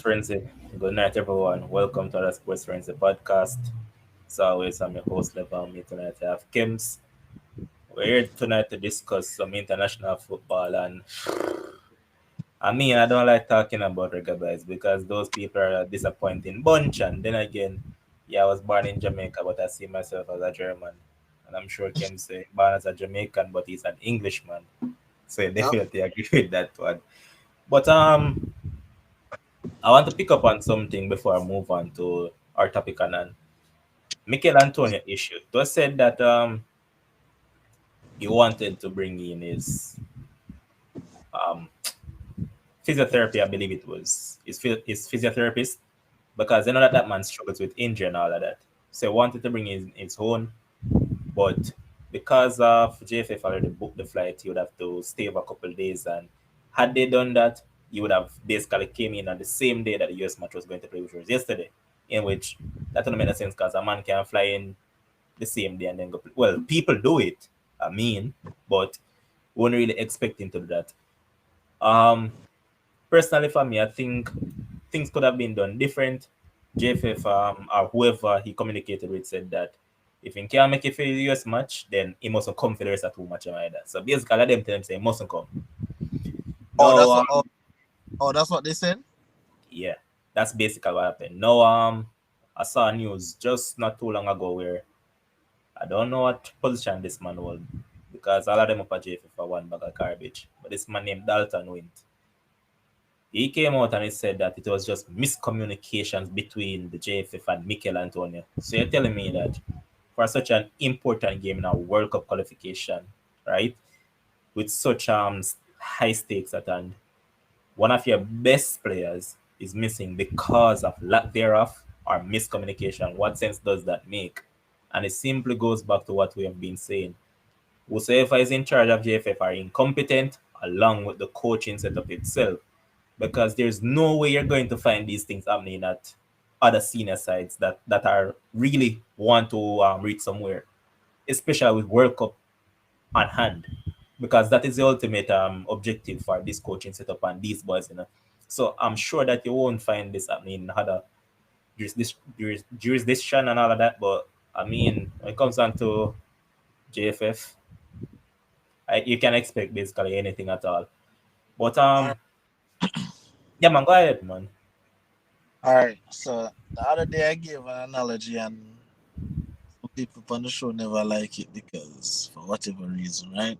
Frenzy. Good night, everyone. Welcome to the Sports Frenzy podcast. As always, I'm your host, Level. Me tonight, I have Kims. We're here tonight to discuss some international football. And I don't like talking about reggae boys because those people are a disappointing bunch. And then again, yeah, I was born in Jamaica, but I see myself as a German. And I'm sure Kim say born as a Jamaican, but he's an Englishman. So I Yep. definitely agree with that one. But I want to pick up on something before I move on to our topic on Mikel Antonio issue. It was said that he wanted to bring in his um, physiotherapy, I believe it was his physiotherapist, because I know that man struggles with injury and all of that. So he wanted to bring in his own, but because of JFF already booked the flight, he would have to stay over a couple of days. And had they done that, he would have basically came in on the same day that the US match was going to play, which was yesterday. In which that doesn't make sense because a man can fly in the same day and then go play. Well, people do it, but we weren't really expecting to do that. Um, Personally, for me, I think things could have been done different. JFF or whoever he communicated with said that if he can't make it for the US match, then he mustn't come for the rest of two matches either. So basically, let them tell him say he mustn't come. Oh, No, that's what they said. yeah, that's basically what happened. No, I saw news just not too long ago where I don't know what position this man was because all of them up at JFF for one bag of garbage. But this man named Dalton went. He came out and he said that it was just miscommunications between the JFF and Mikel Antonio. So you're telling me that for such an important game in a World Cup qualification, right, with such high stakes at hand, one of your best players is missing because of lack thereof or miscommunication. What sense does that make? And it simply goes back to what we have been saying. Whosoever is in charge of JFF are incompetent along with the coaching setup itself because there's no way you're going to find these things happening at other senior sides that are really want to reach somewhere, especially with World Cup on hand, because that is the ultimate objective for this coaching setup and these boys. So I'm sure that you won't find this happening in other jurisdiction and all of that. But when it comes down to JFF, you can expect basically anything at all. But All right. yeah, man, go ahead, man. All right. So the other day I gave an analogy, and some people on the show never like it because for whatever reason, right?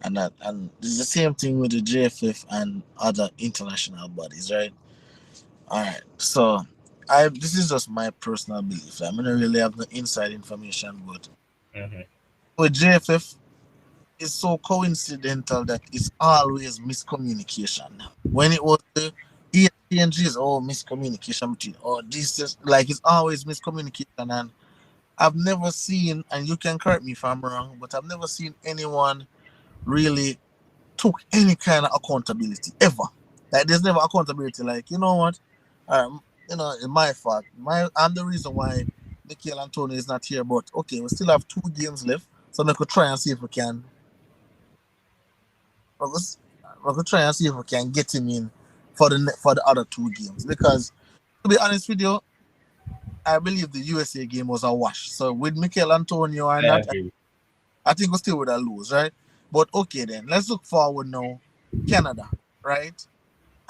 And it's the same thing with the JFF and other international bodies, right? All right. So I this is just my personal belief. I mean, I really have no inside information, but Mm-hmm. with JFF, it's so coincidental that it's always miscommunication. When it was the ESPNGs, oh, miscommunication between, oh, this is like it's always miscommunication. And I've never seen, and you can correct me if I'm wrong, but I've never seen anyone really took any kind of accountability ever. Like there's never accountability. Like you know what, it's my fault. I'm the reason why Mikel Antonio is not here. But okay, we still have 2 games left, so we could try and see if we can Let's, we're gonna try and see if we can get him in for the other 2 games. Because to be honest with you, I believe the USA game was a wash. So with Mikel Antonio or I not, agree. I think we still would have lose, right? But okay then, let's look forward now. Canada, right?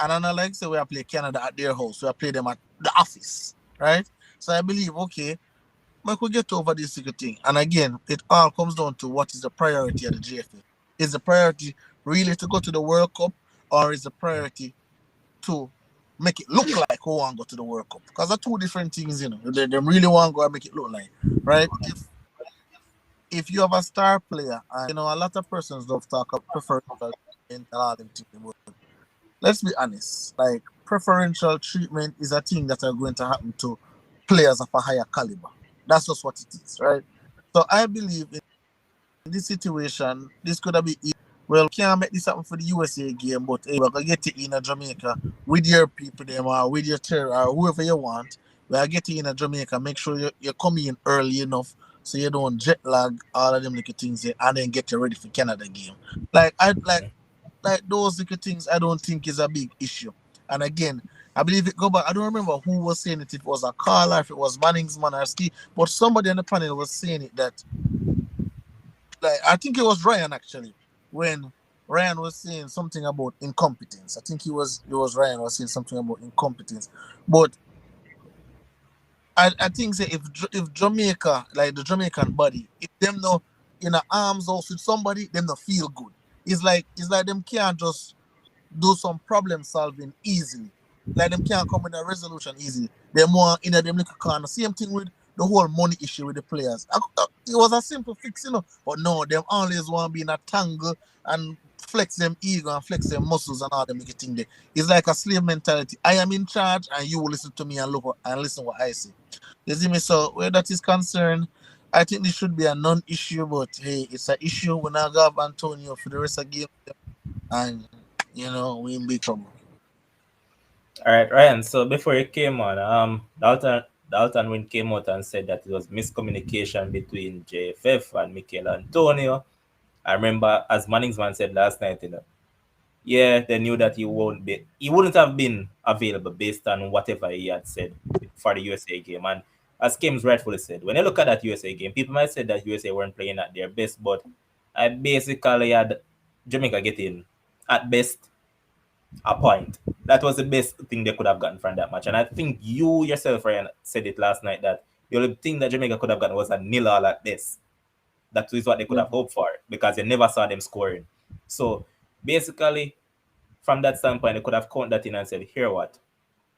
And I know like say we are play Canada at their house, we are play them at the office, right? So I believe okay, we could get over this little thing. And again, it all comes down to what is the priority of the GFA. Is the priority really to go to the World Cup, or is the priority to make it look like who want to go to the World Cup? Because they're 2 different things, you know. They really want to go and make it look like, right? If you have a star player, and you know, a lot of persons love talk about preferential treatment and all them things, but let's be honest, like preferential treatment is a thing that are going to happen to players of a higher caliber. That's just what it is, right? So I believe in this situation, this could have been well, can't make this happen for the USA game, but hey, we're gonna get it in a Jamaica with your people them or with your terror or whoever you want. We're getting in a Jamaica. Make sure you come in early enough so you don't jet lag all of them little things there, and then get you ready for Canada game. Like I like those little things I don't think is a big issue. And again, I believe it go back. I don't remember who was saying it. If it was a caller, if it was Manning's man or Ski, but somebody on the panel was saying it that, like, I think it was Ryan actually, when Ryan was saying something about incompetence. I think it was Ryan was saying something about incompetence. But I think say if Jamaica, like the Jamaican body, if them no in a arms house with somebody, them no feel good. It's like them can't just do some problem solving easily. Like them can't come in a resolution easily. They're more in a them little corner. Same thing with the whole money issue with the players. It was a simple fix, But no, them always want to be in a tangle and flex them ego and flex them muscles and all them little thing there. It's like a slave mentality. I am in charge and you will listen to me and and listen what I say. You see me? So where that is concerned, I think this should be a non-issue, but hey, it's an issue when I have Antonio for the rest of the game and we in big trouble. All right, Ryan. So before you came on, Dalton Wynn came out and said that it was miscommunication between JFF and Mikel Antonio. I remember, as Manningsman said last night, yeah, they knew that he wouldn't have been available based on whatever he had said for the USA game. And as Kim's rightfully said, when you look at that USA game, people might say that USA weren't playing at their best, but I basically had Jamaica getting at best a point. That was the best thing they could have gotten from that match. And I think you yourself, Ryan, said it last night that the only thing that Jamaica could have gotten was a nil all at best. That is what they could have hoped for because you never saw them scoring. So basically, from that standpoint, they could have counted that in and said, here what?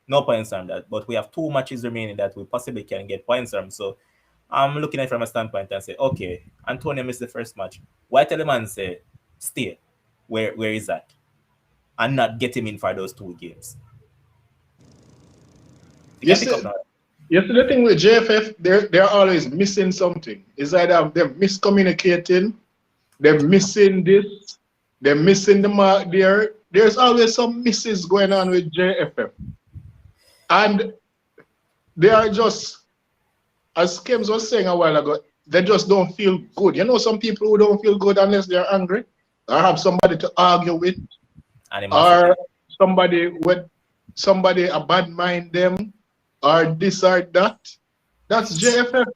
No points on that. But we have 2 matches remaining that we possibly can get points from. So I'm looking at it from a standpoint and say, okay, Antonio missed the first match. Why tell him and say, stay? Where is that? And not get him in for those 2 games. You can Yes, pick up now. yes. The thing with JFF, they're always missing something. It's either they're miscommunicating, they're missing this, they're missing the mark there. There's always some misses going on with JFF, and they are just, as Kims was saying a while ago, they just don't feel good. Some people who don't feel good unless they're angry or have somebody to argue with, Animosity. or somebody a bad mind them, or this or that. That's JFF.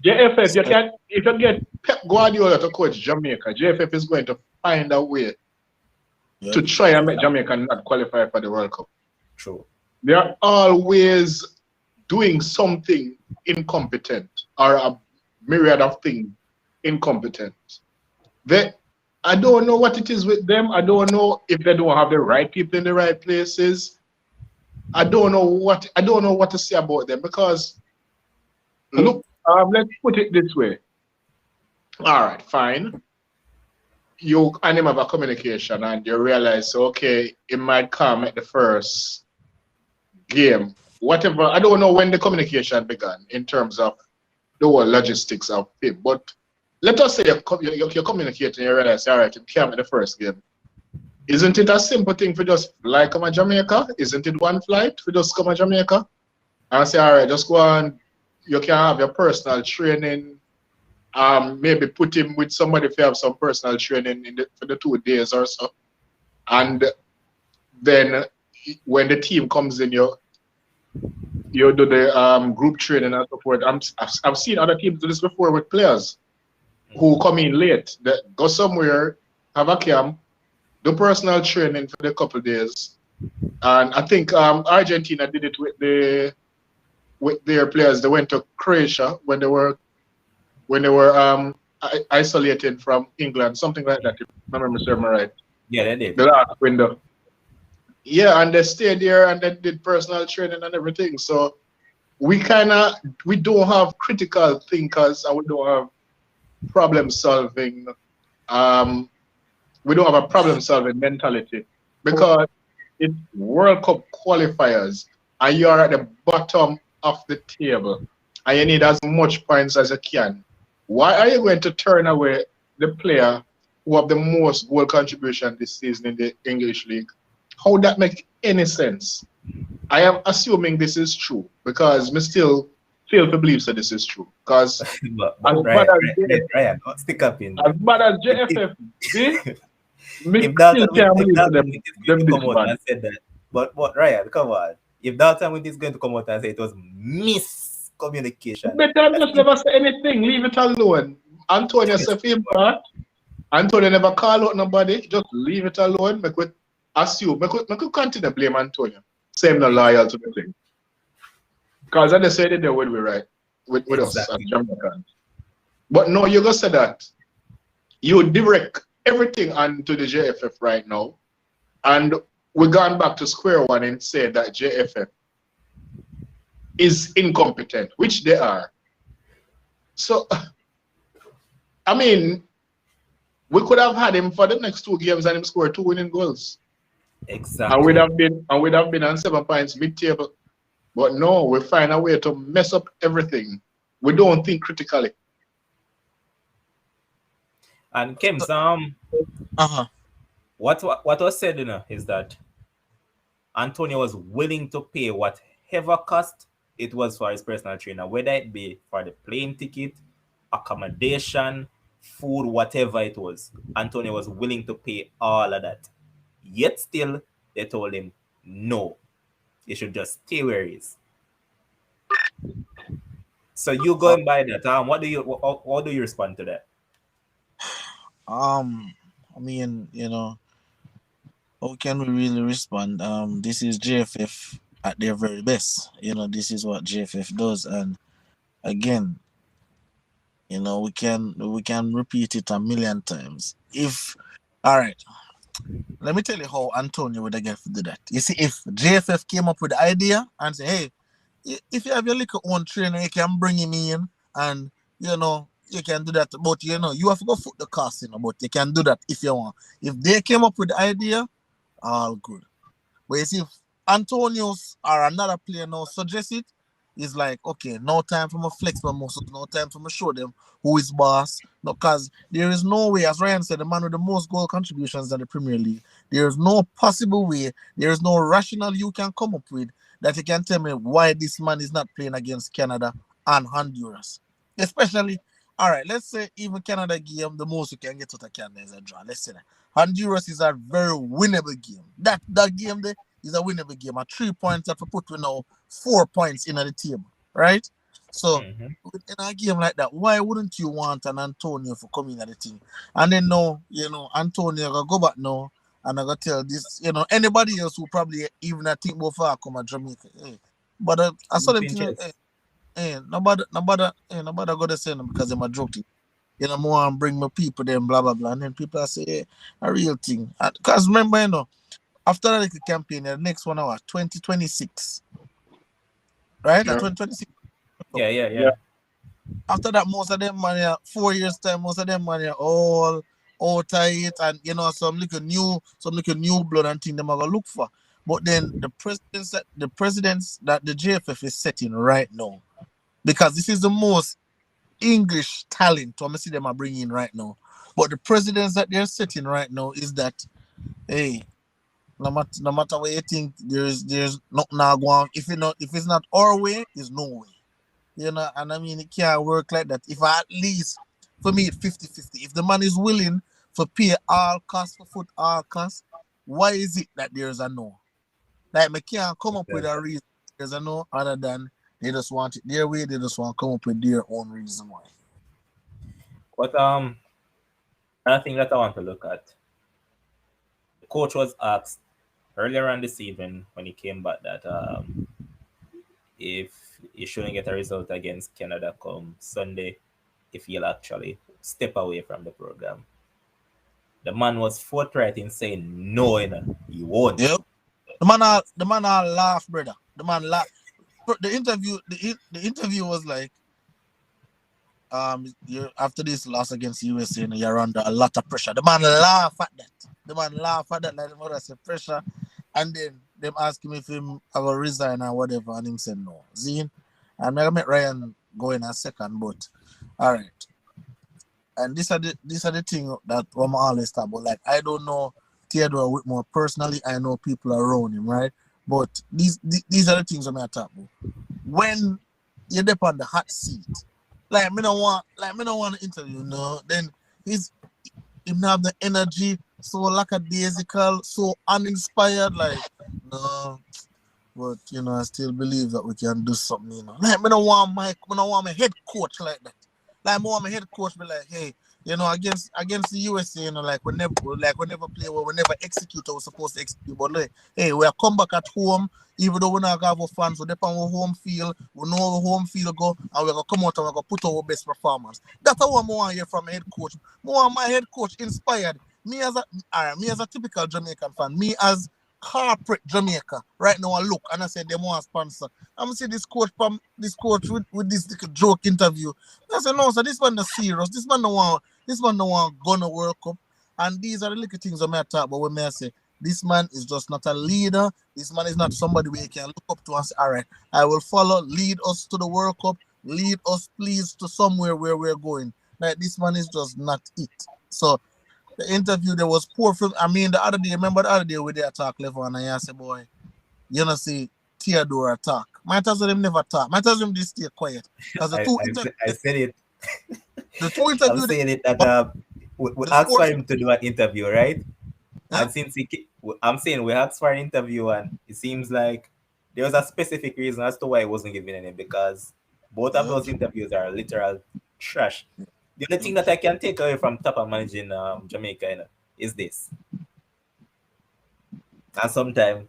JFF, if you get Pep Guardiola to coach Jamaica, JFF is going to find a way to try and make Jamaica not qualify for the World Cup. True. They are always doing something incompetent or a myriad of things incompetent. I don't know what it is with them. I don't know if they don't have the right people in the right places. I don't know what to say about them because look, let's put it this way. All right, fine. You and him have a communication and you realize, okay, it might come at the first game. Whatever. I don't know when the communication began in terms of the whole logistics of it. But let us say you're communicating, you realize, all right, it came at the first game. Isn't it a simple thing for just fly come to Jamaica? Isn't it one flight for just come to Jamaica? And say, all right, just go on, you can have your personal training. Maybe put him with somebody if you have some personal training for the 2 days or so. And then when the team comes in, you do the group training and so forth. I've seen other teams do this before with players who come in late. That go somewhere, have a camp, do personal training for the couple of days. And I think Argentina did it with their players. They went to Croatia when they were isolated from England, something like that, if I remember serving right. Yeah, they did. The last window. Yeah, and they stayed there and they did personal training and everything. So we don't have critical thinkers and we don't have problem solving. We don't have a problem solving mentality because it's World Cup qualifiers and you are at the bottom of the table and you need as much points as you can. Why are you going to turn away the player who have the most goal contribution this season in the English League? How would that make any sense? I am assuming this is true because me still fail to believe that this is true. Because Ryan, stick up in. As bad as JFF did, me If that still can't believe come them out and said that, But Ryan, come on. If that time when is going to come out and say it was miscommunication, Better that's just never say anything. Leave it alone. Antonio said him part. Antonio never call out nobody. Just leave it alone. Make we assume. Make we continue to blame Antonio. Say him not loyal to the thing. Because I just said it there when we right with us as exactly. Jamaicans. But no, you just said that you direct everything onto the JFF right now. And we're gone back to square one and say that JFF is incompetent, which they are. So, I mean, we could have had him for the next 2 games and him score 2 winning goals. And we'd Exactly. have been on 7 points mid-table. But no, we find a way to mess up everything. We don't think critically. And Kims, Uh-huh. what was said, is that Antonio was willing to pay whatever cost it was for his personal trainer, whether it be for the plane ticket, accommodation, food, whatever it was. Antonio was willing to pay all of that. Yet still, they told him, no, you should just stay where he is. So you Uh, going by that, what do you respond to that? I mean, how can we really respond? This is JFF at their very best. This is what JFF does, and again, we can repeat it a million times. If all right, let me tell you how Antonio would get to do that. You see, if JFF came up with the idea and say, hey, if you have your little own trainer, you can bring him in, and you can do that. But you have to go foot the cost, but you can do that if you want. If they came up with the idea, all good. But you see, if Antonius or another player now suggest it, it's like, okay, no time for my flex my muscles, no time for me show them who is boss. No, because there is no way, as Ryan said, the man with the most goal contributions in the Premier League, there is no possible way, there is no rationale you can come up with that you can tell me why this man is not playing against Canada and Honduras. Especially, all right, let's say even Canada game, the most you can get out of Canada is a draw. Let's say that. Honduras is a very winnable game. That game there is a winnable game. A 3 points that we put with now 4 points in the table, right? So Hmm. in a game like that, why wouldn't you want an Antonio for coming at the team? And then no, Antonio gonna go back now and I gotta tell this, anybody else who probably even I think before I come at Jamaica. Hey. But I saw them Sleeping thing, chest. nobody go to say them because they're a joke thing. More and bring my people, then blah blah blah. And then people say, hey, a real thing. Because remember, after that little campaign, the next one was 2026, right? At Yeah. 2026. Yeah, yeah, Yeah. yeah. After that, most of them money, 4 years time, most of them money are all tight, and some little new blood and thing them are gonna look for. But then the presidents that the JFF is setting right now, because this is the most English talent I'm see them are bringing in right now. But the presidents that they're setting right now is that, hey, no matter what you think, there's nothing now going. If it's not our way, it's no way. And I mean it can't work like that. If at least for me it's 50-50. If the man is willing to pay all costs for foot all costs, why is it that there's a no? Like me can't come up with a reason there's a no other than they just want it their way, they just want to come up with their own reason why. But another thing that I want to look at, the coach was asked earlier on this evening when he came back that if he shouldn't get a result against Canada come Sunday, if he'll actually step away from the program. The man was forthright in saying no, he won't. Yep. The man all laugh, brother. The man laugh. The interview was like, you after this loss against USA, you're under a lot of pressure. The man laugh at that. The man laugh at that like the mother say pressure. And then them ask him if him I will resign or whatever, and him say no. Zine. And I met Ryan go in a second, but all right. And these are the thing that I'm always talk about. Like I don't know Theodore Whitmore personally. I know people around him, right? But these are the things I'm talk about. When you're up on the hot seat, like me don't want to interview, no. Then he's him have the energy so lackadaisical, so uninspired. Like No, but I still believe that we can do something. Like me don't want my head coach like that. Like I want my head coach be like, hey, against the USA, like we never play well, we never execute what we're supposed to execute. But like, hey, we are come back at home, even though we not have our fans, we depend on our home field, we know our home field go, and we're gonna come out and we're gonna put our best performance. That's what I want to hear from my head coach. I want my head coach inspired. Me as a typical Jamaican fan, me as corporate Jamaica right now I look and I say they want a sponsor. I'm gonna see this coach with this little joke interview. I said no, so this one is serious. This man don't want gonna World Cup. And these are the little things I may talk about when I say this man is just not a leader. This man is not somebody we can look up to and say, all right, I will follow, lead us to the World Cup, lead us please to somewhere where we're going. Like this man is just not it. So the interview there was poor from the other day, remember the other day we did talk level and I said, boy, see Theodore talk. Might as well him never talk. Might as well him just stay quiet. Because I said it. the two I'm interviews saying it that we the asked for sports him to do an interview, right? huh? And since I'm saying we asked for an interview, and it seems like there was a specific reason as to why he wasn't giving any, because both of Yeah, those interviews are literal trash. The only yeah, thing that I can take away from Tapa managing Jamaica, is this. And sometimes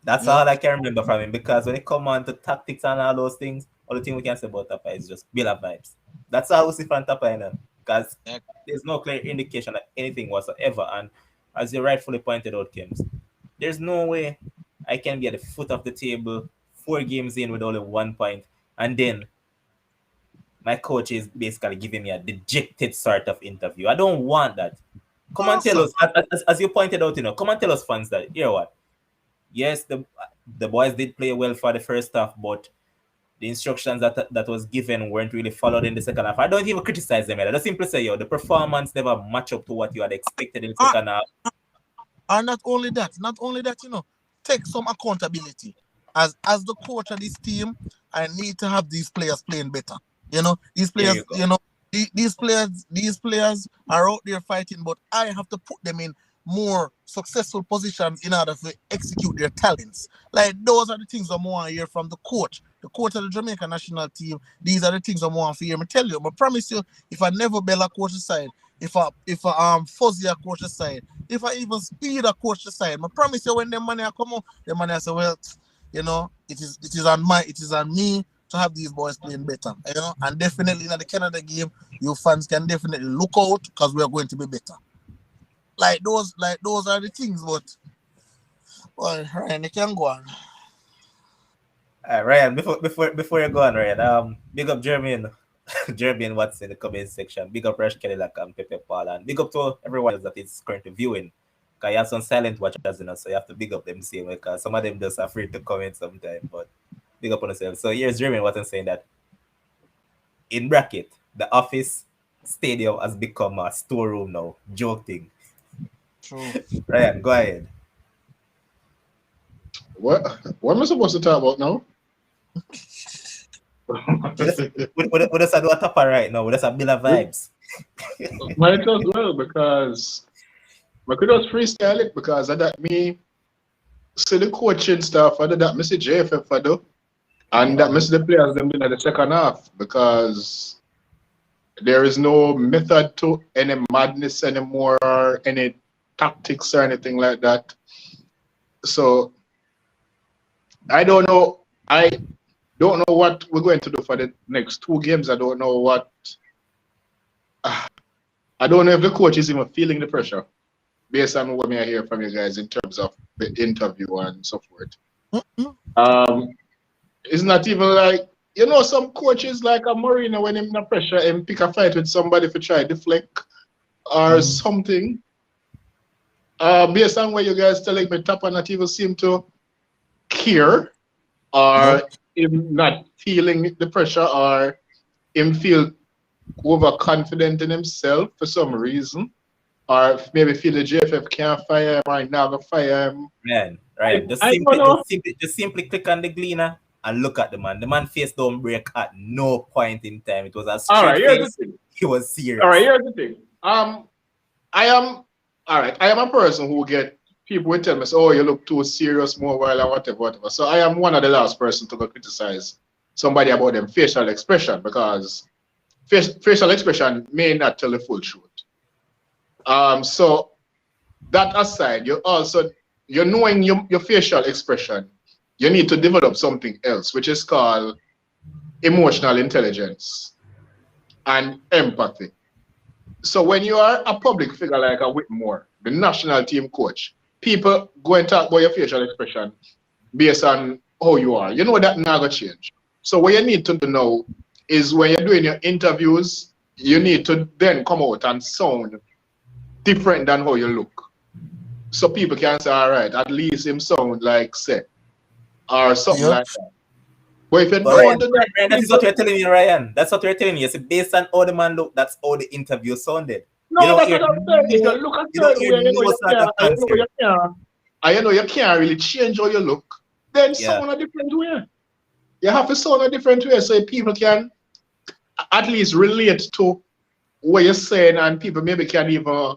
that's yeah. all I can remember from him, because when it come on to tactics and all those things, all the thing we can say about Tapa is just Villa vibes. That's all we see from Tapa, because Yeah. there's no clear indication of anything whatsoever. And as you rightfully pointed out, Kims, there's no way I can be at the foot of the table 4 games in with only 1 point, and then my coach is basically giving me a dejected sort of interview. I don't want that. Come and tell Awesome. us, as you pointed out, come and tell us, fans, that you know what? Yes, the boys did play well for the first half, but the instructions that was given weren't really followed in the second half. I don't even criticize them. I just simply say, the performance never match up to what you had expected in the Ah, second half. and not only that, take some accountability. As the coach of this team, I need to have these players playing better. These There players, you go. these players are out there fighting, but I have to put them in more successful positions in order to execute their talents. Like those are the things I want to hear from the coach of the Jamaican national team. These are the things I want to hear. I tell you, I promise you, if I never Bella coach aside, if I Fuzzy a coach aside, if I even Speed a coach aside, I promise you when the money come out, the money I say, well, it is on me to have these boys playing better. And definitely in the Canada game, you fans can definitely look out because we are going to be better. Like those are the things, but well, Ryan, you can go on. Ryan, before you go on, Ryan, big up Jeremy, Jeremy and what's in the comment section. Big up Rush Kelly like Pepe Paul, and big up to everyone else that is currently viewing. Because you have some silent watchers, so you have to big up them same way, because some of them just afraid to comment sometimes. But big up on yourself. So here's Jeremy what I'm saying, that in bracket, the office stadium has become a storeroom now. Joke thing. True. Ryan, go ahead. What am I supposed to talk about now? We just do a topper right now. We just a bill of vibes. Might as well, because I could just freestyle it, because I that me see the coaching stuff, I did that Mr. JFF I do, and that Mr. the players them in the second half, because there is no method to any madness anymore, or any tactics or anything like that. So I don't know. I don't know what we're going to do for the next 2 games. I don't know what. I don't know if the coach is even feeling the pressure based on what I hear from you guys in terms of the interview and so forth. Mm-mm. It's not even like, some coaches like a Marino, when him in pressure and pick a fight with somebody for try deflect or Mm. something. Based on what you guys telling me, Tapa not even seem to care, or Nope. him not feeling the pressure, or him feel overconfident in himself for some reason, or maybe feel the JFF can't fire him or never fire him. Man, I, Ryan, just I don't simply, know. just simply click on the gleaner and look at the man. The man face don't break at no point in time. It was a All right, straight here's the face. thing. He was All right, serious. here's the thing. I am all right. I am a person who get people will tell me, oh, you look too serious, more while or whatever, whatever. So I am one of the last person to go criticize somebody about them facial expression because facial expression may not tell the full truth. So that aside, you're knowing your facial expression, you need to develop something else, which is called emotional intelligence and empathy. So when you are a public figure like a Whitmore, the national team coach, people go and talk about your facial expression based on how you are. You know that never change. So what you need to do now is when you're doing your interviews, you need to then come out and sound different than how you look. So people can say, all right, at least him sound like Seth or something like that. But if you don't do that, Ryan, that is what you're telling me, Ryan. That's what you're telling me. You see, based on how the man look, that's how the interview sounded. No, that's what I'm saying. If you look at certain way, you can't really change how you look, then sound a different way. You have to sound a different way so people can at least relate to what you're saying and people maybe can even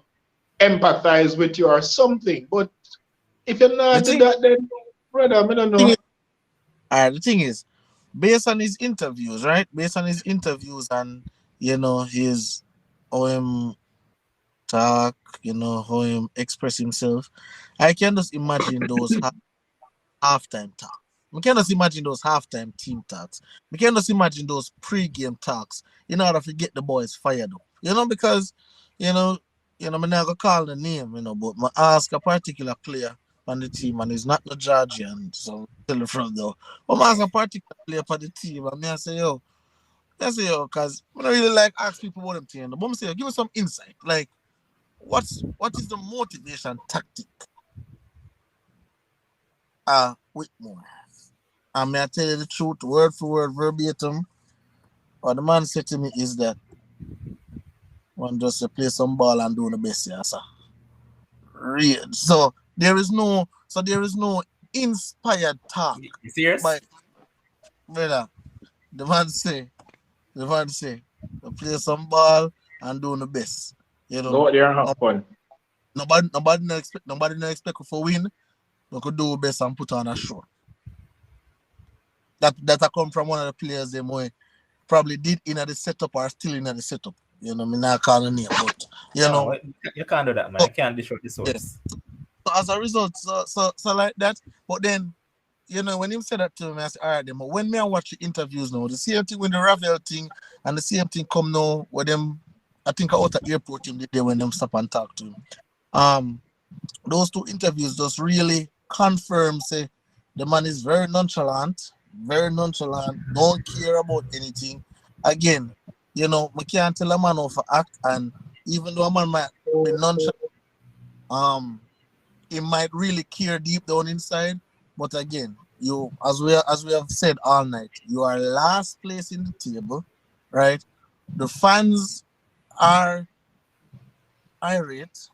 empathize with you or something. But if you're not doing that, then brother, I don't know. The thing is, based on his interviews, right? Based on his interviews and his how him talk, how him express himself, I can just imagine those halftime talk. We can just imagine those halftime team talks. We can just imagine those pre-game talks in order to get the boys fired up. Because I'm not gonna call the name, but I ask a particular player on the team and he's not the Georgian, so tell the front though. But I ask a particular player for the team and I say, because I don't really like ask people what them thing. But I say, give me some insight. Like, what is the motivation tactic? Whitmore. And may I tell you the truth, word for word, verbatim, what the man said to me is that one just to play some ball and do the best, yeah, sir. Real. So there is no inspired talk. You serious? But brother, the man say, to play some ball and do the best. Go out there and have fun. Nobody no expect for win. We could do best and put on a show. That I come from one of the players them way probably did in the setup or still in the setup. Me not call the name, but you can't do that, man. You can't dish out the source. Yeah. So as a result, so like that. But then, when him said that to me, I said, all right, then. But when I watch the interviews now, the same thing with the Ravel thing and the same thing come now with them. I think out at the airport him the day when them stop and talk to him. Those two interviews just really confirm say the man is very nonchalant, don't care about anything. Again, we can't tell a man off for act, and even though a man might be nonchalant, he might really care deep down inside. But again, as we have said all night, you are last place in the table, right? The fans are irate.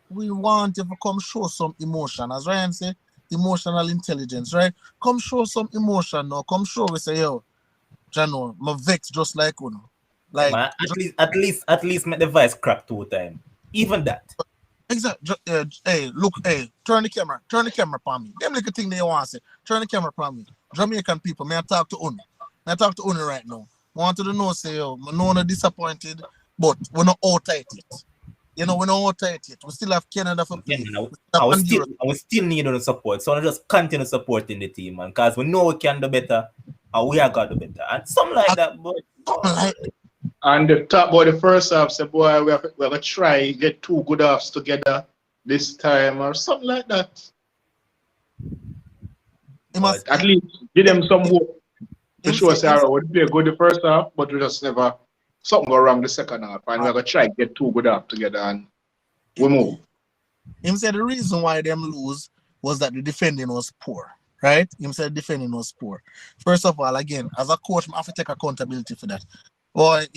We want you to come show some emotion. As Ryan said, emotional intelligence, right? Come show some emotion now. Come show we say, yo, Jano, my vex just like you. Like man, at least make the voice crack 2 times. Even that. Exactly. Hey, look, turn the camera upon me. Them little thing they want to say. Turn the camera upon me. Jamaican people, may I talk to Uni? Right now. I want to know, say, yo, I know I'm disappointed, but we're not all tight yet. We're not all tight yet. We still have Canada for play. Yeah, we still need the support. So I just continue supporting the team, man, because we know we can do better, and we are going to do better. And something like that, but... And the top boy, the first half, said, boy, we're going to try get 2 good halves together this time or something like that. At least give them some hope to show us how we play good the first half, but we just never, something go wrong the second half. And we're going to try get 2 good halves together and we move. Him said the reason why them lose was that the defending was poor. Right? Him said defending was poor. First of all, again, as a coach, I have to take accountability for that. Boy,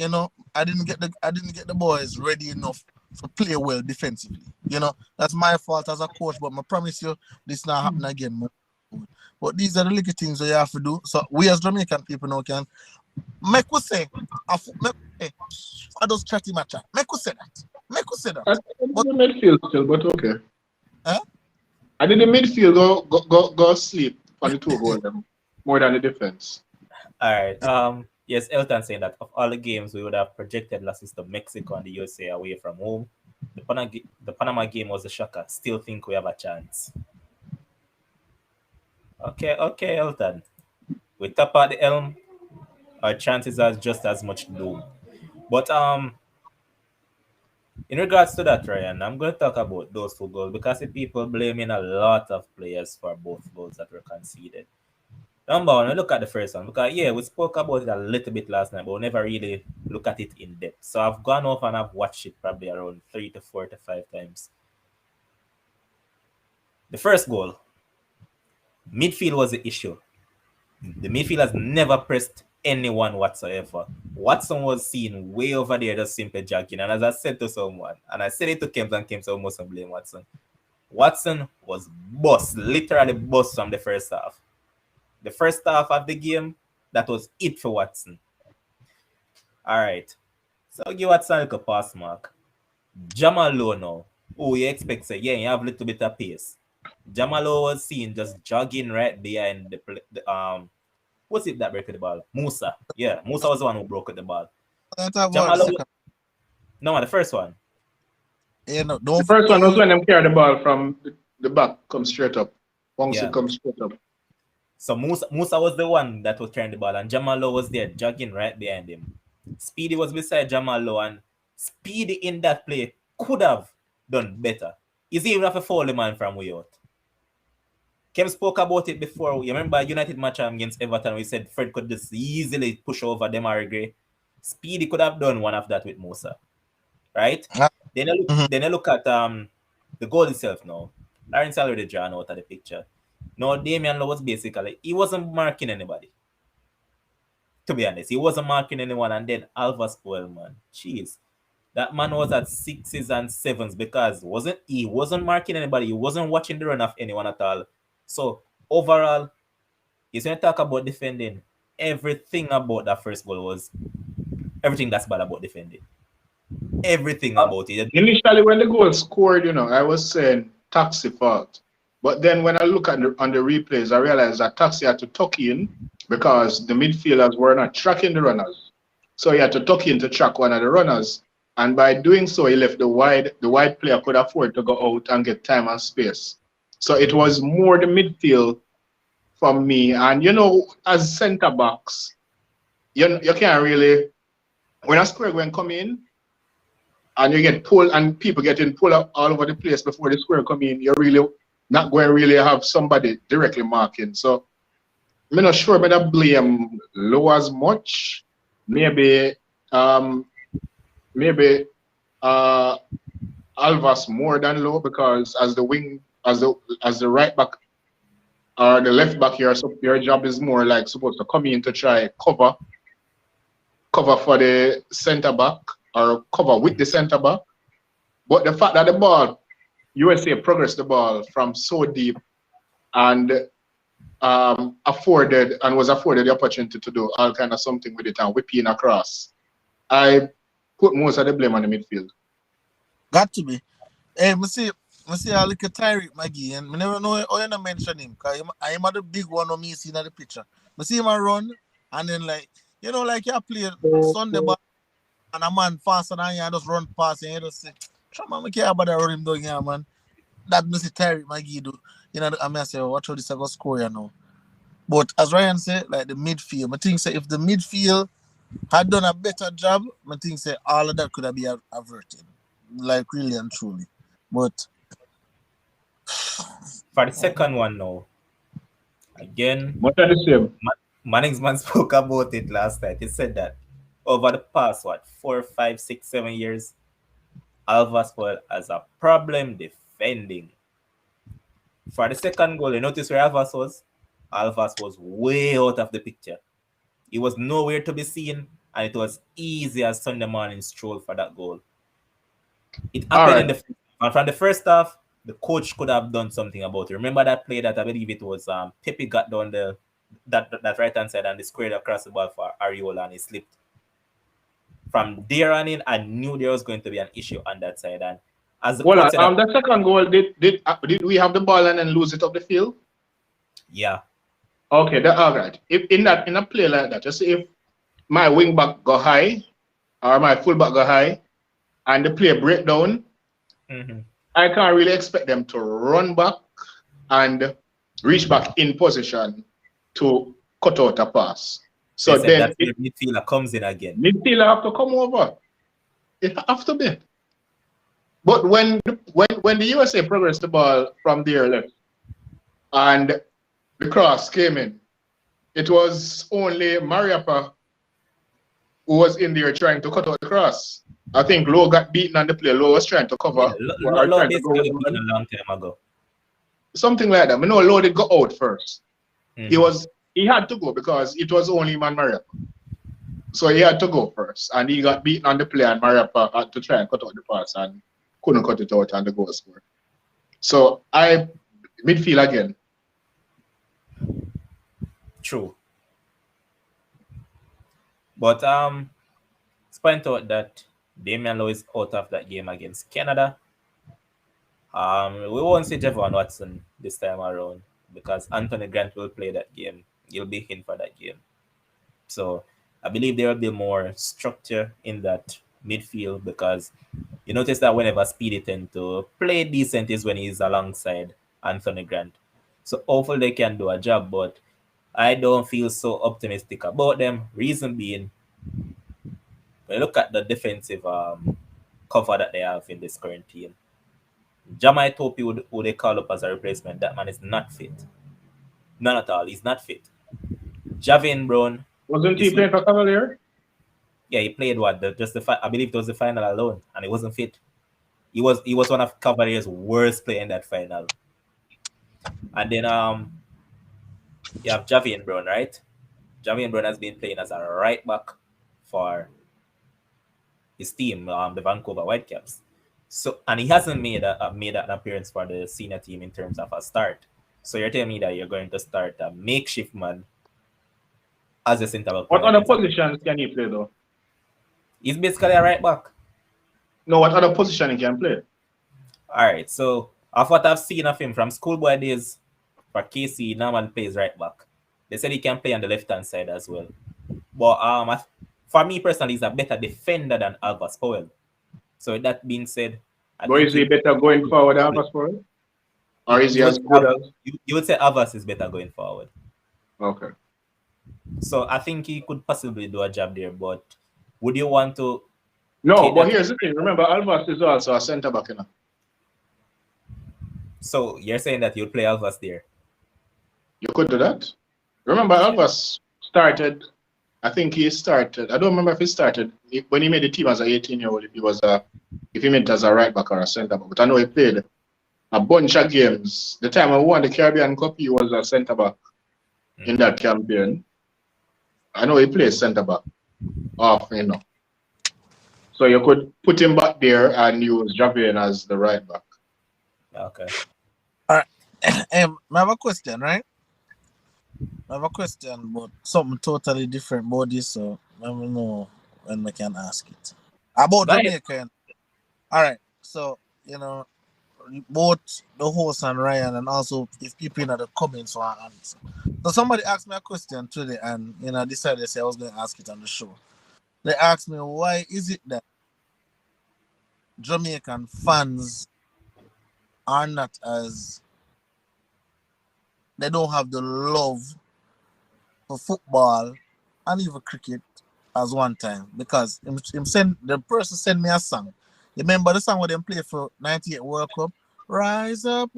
I didn't get the boys ready enough to play well defensively. That's my fault as a coach, but I promise you this not happen again. But these are the little things that you have to do. So we as Jamaican people now can make we say I just chatty matcha. Make we say that. But feel still, but okay. Huh? I did the midfield go sleep on the two goal them more than the defense. All right. Yes, Elton saying that of all the games we would have projected losses to Mexico and the USA away from home, the Panama game was a shocker. Still think we have a chance. Okay, Elton. We top at the elm, our chances are just as much doom. But in regards to that, Ryan, I'm going to talk about those two goals because the people blaming a lot of players for both goals that were conceded. Number one, we look at the first one because yeah, we spoke about it a little bit last night, but we never really look at it in depth. So I've gone off and I've watched it probably around 3 to 4 to 5 times. The first goal, midfield was the issue. The midfield has never pressed anyone whatsoever. Watson was seen way over there just simply jogging. And as I said to someone, and I said it to Kemp, and Kemp almost blame Watson. Watson was boss, literally boss from the first half. The first half of the game, that was it for Watson. All right. So I'll give Watson a little pass mark. Jamalo now. Oh, you expect say, yeah, you have a little bit of pace. Jamalo was seen just jogging right behind the what's it that broke the ball? Musa. Yeah, Musa was the one who broke the ball. Let's talk about the Jamalo. second. No, the first one. Yeah, no, The first one was when them carry the ball from the back, come straight up. Once Yeah. it comes straight up. So Musa was the one that was carrying the ball, and Jamalo was there jogging right behind him. Speedy was beside Jamalo, and Speedy in that play could have done better. He's even have a foul the man from way out. Kem spoke about it before. You remember United match against Everton? We said Fred could just easily push over Demary Gray. Speedy could have done one of that with Musa, right? Then I look at the goal itself now. Lawrence already drawn out of the picture. No, Damian Lowe was basically he wasn't marking anybody. To be honest, he wasn't marking anyone, and then Alva spoiled, man. Jeez. That man was at 6s and 7s because he wasn't marking anybody, he wasn't watching the run of anyone at all. So overall, he's gonna talk about defending. Everything about that first goal was everything that's bad about defending. Everything about it. Initially, when the goal scored, I was saying Taxi fault. But then when I look at on the replays, I realized that Taxi had to tuck in because the midfielders were not tracking the runners. So he had to tuck in to track one of the runners. And by doing so, he left the wide player could afford to go out and get time and space. So it was more the midfield from me. And as centre backs, you can't really when a square going come in and you get pulled and people getting pulled up all over the place before the square come in, you're really not going to really have somebody directly marking. So I'm not sure whether blame Low as much. Maybe Alvas more than Low because as the right back or the left back here, so your job is more like supposed to come in to try cover for the centre back or cover with the centre back. But the fact that the ball, USA progressed the ball from so deep and was afforded the opportunity to do all kind of something with it and whipping across. I put most of the blame on the midfield. Got to be. Hey, I see I look at Tyreek McGee and I never know how you not mention him because I'm the big one on me seeing the picture. I see him run and then like you play Sunday ball and a man faster than you just run past and you just say, "Come I care about that run him down here, man." That Mr. Tyreek McGee do. I say, watch how this I go score now. But as Ryan said, like the midfield, I think say if the midfield had done a better job, I think say all of that could have been averted. Like really and truly. But For the second one now, again, What are the same? Manningsman spoke about it last night. He said that over the past 4, 5, 6, 7 years, Alvaswell has a problem defending. For the second goal, you notice where Alvas was? Alvas was way out of the picture. He was nowhere to be seen, and it was easy as Sunday morning stroll for that goal. It happened and from the first half, the coach could have done something about it. Remember that play that I believe it was Pepe got down that right hand side and they squared across the ball for Ariola and he slipped. From there on in, I knew there was going to be an issue on that side, and As the Well, coach said, the second goal, did we have the ball and then lose it up the field? yeah. Okay, all right. If in a play like that, just if my wing back go high or my full back go high and the play break down, Mm-hmm. I can't really expect them to run back and reach back in position to cut out a pass. They So said then that's where midfielder comes in again. midfielder have to come over. It have to be. But when the USA progressed the ball from their left and the cross came in, it was only Mariappa who was in there trying to cut out the cross. I think Lowe got beaten on the play. Lowe was trying to cover Yeah, or Low trying to go with basically the been man. a long time ago. Something like that. I know Lowe did go out first. Mm-hmm. He had to go because it was only man Mariappa. So he had to go first. And he got beaten on the play and Mariappa had to try and cut out the pass and couldn't cut it out and the goal scored. So midfield again. True. But let's point out that Damian Lowe is out of that game against Canada. We won't see Javon Watson this time around because Anthony Grant will play that game. He'll be in for that game. So I believe there will be more structure in that midfield because you notice that whenever Speedy tend to play decent is when he's alongside Anthony Grant. So hopefully they can do a job, but I don't feel so optimistic about them. Reason being, when you look at the defensive cover that they have in this current team, Jamai Topi, who they call up as a replacement, that man is not fit. None at all. He's not fit. Javian Brown, Wasn't he is playing for Cavalier? yeah, he played what I believe it was the final alone, and he wasn't fit. He was one of Cavalier's worst player in that final. And then you have Javian Brown, right? Javian Brown has been playing as a right back for his team, the Vancouver Whitecaps. So and he hasn't made an appearance for the senior team in terms of a start. So you're telling me that you're going to start a makeshift man as a centre back. What other positions can he play though? He's basically a right back. No, what other position he can play? All right. So of what I've seen of him from schoolboy days for KC, he normally plays right back. They said he can play on the left hand side as well. But for me personally, he's a better defender than Alvas Powell. So with that being said, Or is he better going forward than Alvas Powell? Or is he as good as? You would say Alvas is better going forward. Okay. So I think he could possibly do a job there, but would you want to? No, but here's the thing. Remember, Alvas is also a centre back, you know. So you're saying that you'd play Alvas there? You could do that. Remember, Alvas started. I think he started. I don't remember if he started when he made the team as an 18-year-old. If he meant as a right back or a centre back. But I know he played a bunch of games. The time I won the Caribbean Cup, he was a centre back in that campaign. I know he plays centre back often, you know. So you could put him back there and use Javian as the right back. Okay. All right. I have a question, right? I have a question about something totally different about this, so let me know when we can ask it. About Jamaica. All right. So, you know, both the host and Ryan, and also if people in the comments want to answer. So somebody asked me a question today, and I decided to say I was going to ask it on the show. They asked me, why is it that Jamaican fans are not as, they don't have the love for football and even cricket as one time? Because the person sent me a song. You remember the song where they play for 98 World Cup? Rise up.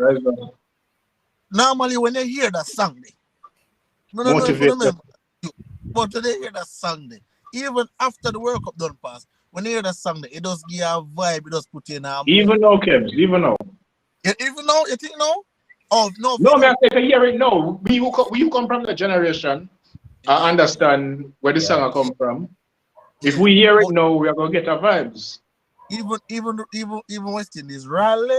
Normally when they hear that song, no, if you remember, but they hear that song, even after the World Cup done pass, when they hear that song, it does give a vibe, it does put in a even now, Kebs, even now. Even now, you think no? Oh no! No, man, I say hear it now. We who come from the generation, I understand where the song come from. If we hear it now, we are gonna get our vibes. Even West Indies rally.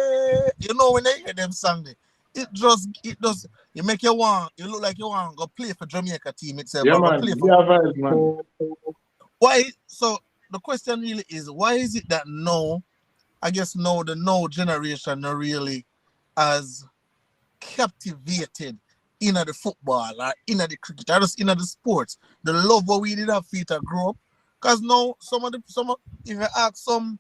You know when they hear them song, it does. You make you look like you want to go play for Jamaica team itself. Yeah, man. Play for, vibes, man. Why? So the question really is, why is it that now I guess now the now generation are really as captivated in the football or in the cricket or just in the sports. The love what we did have feet to grow up. Because now if you ask some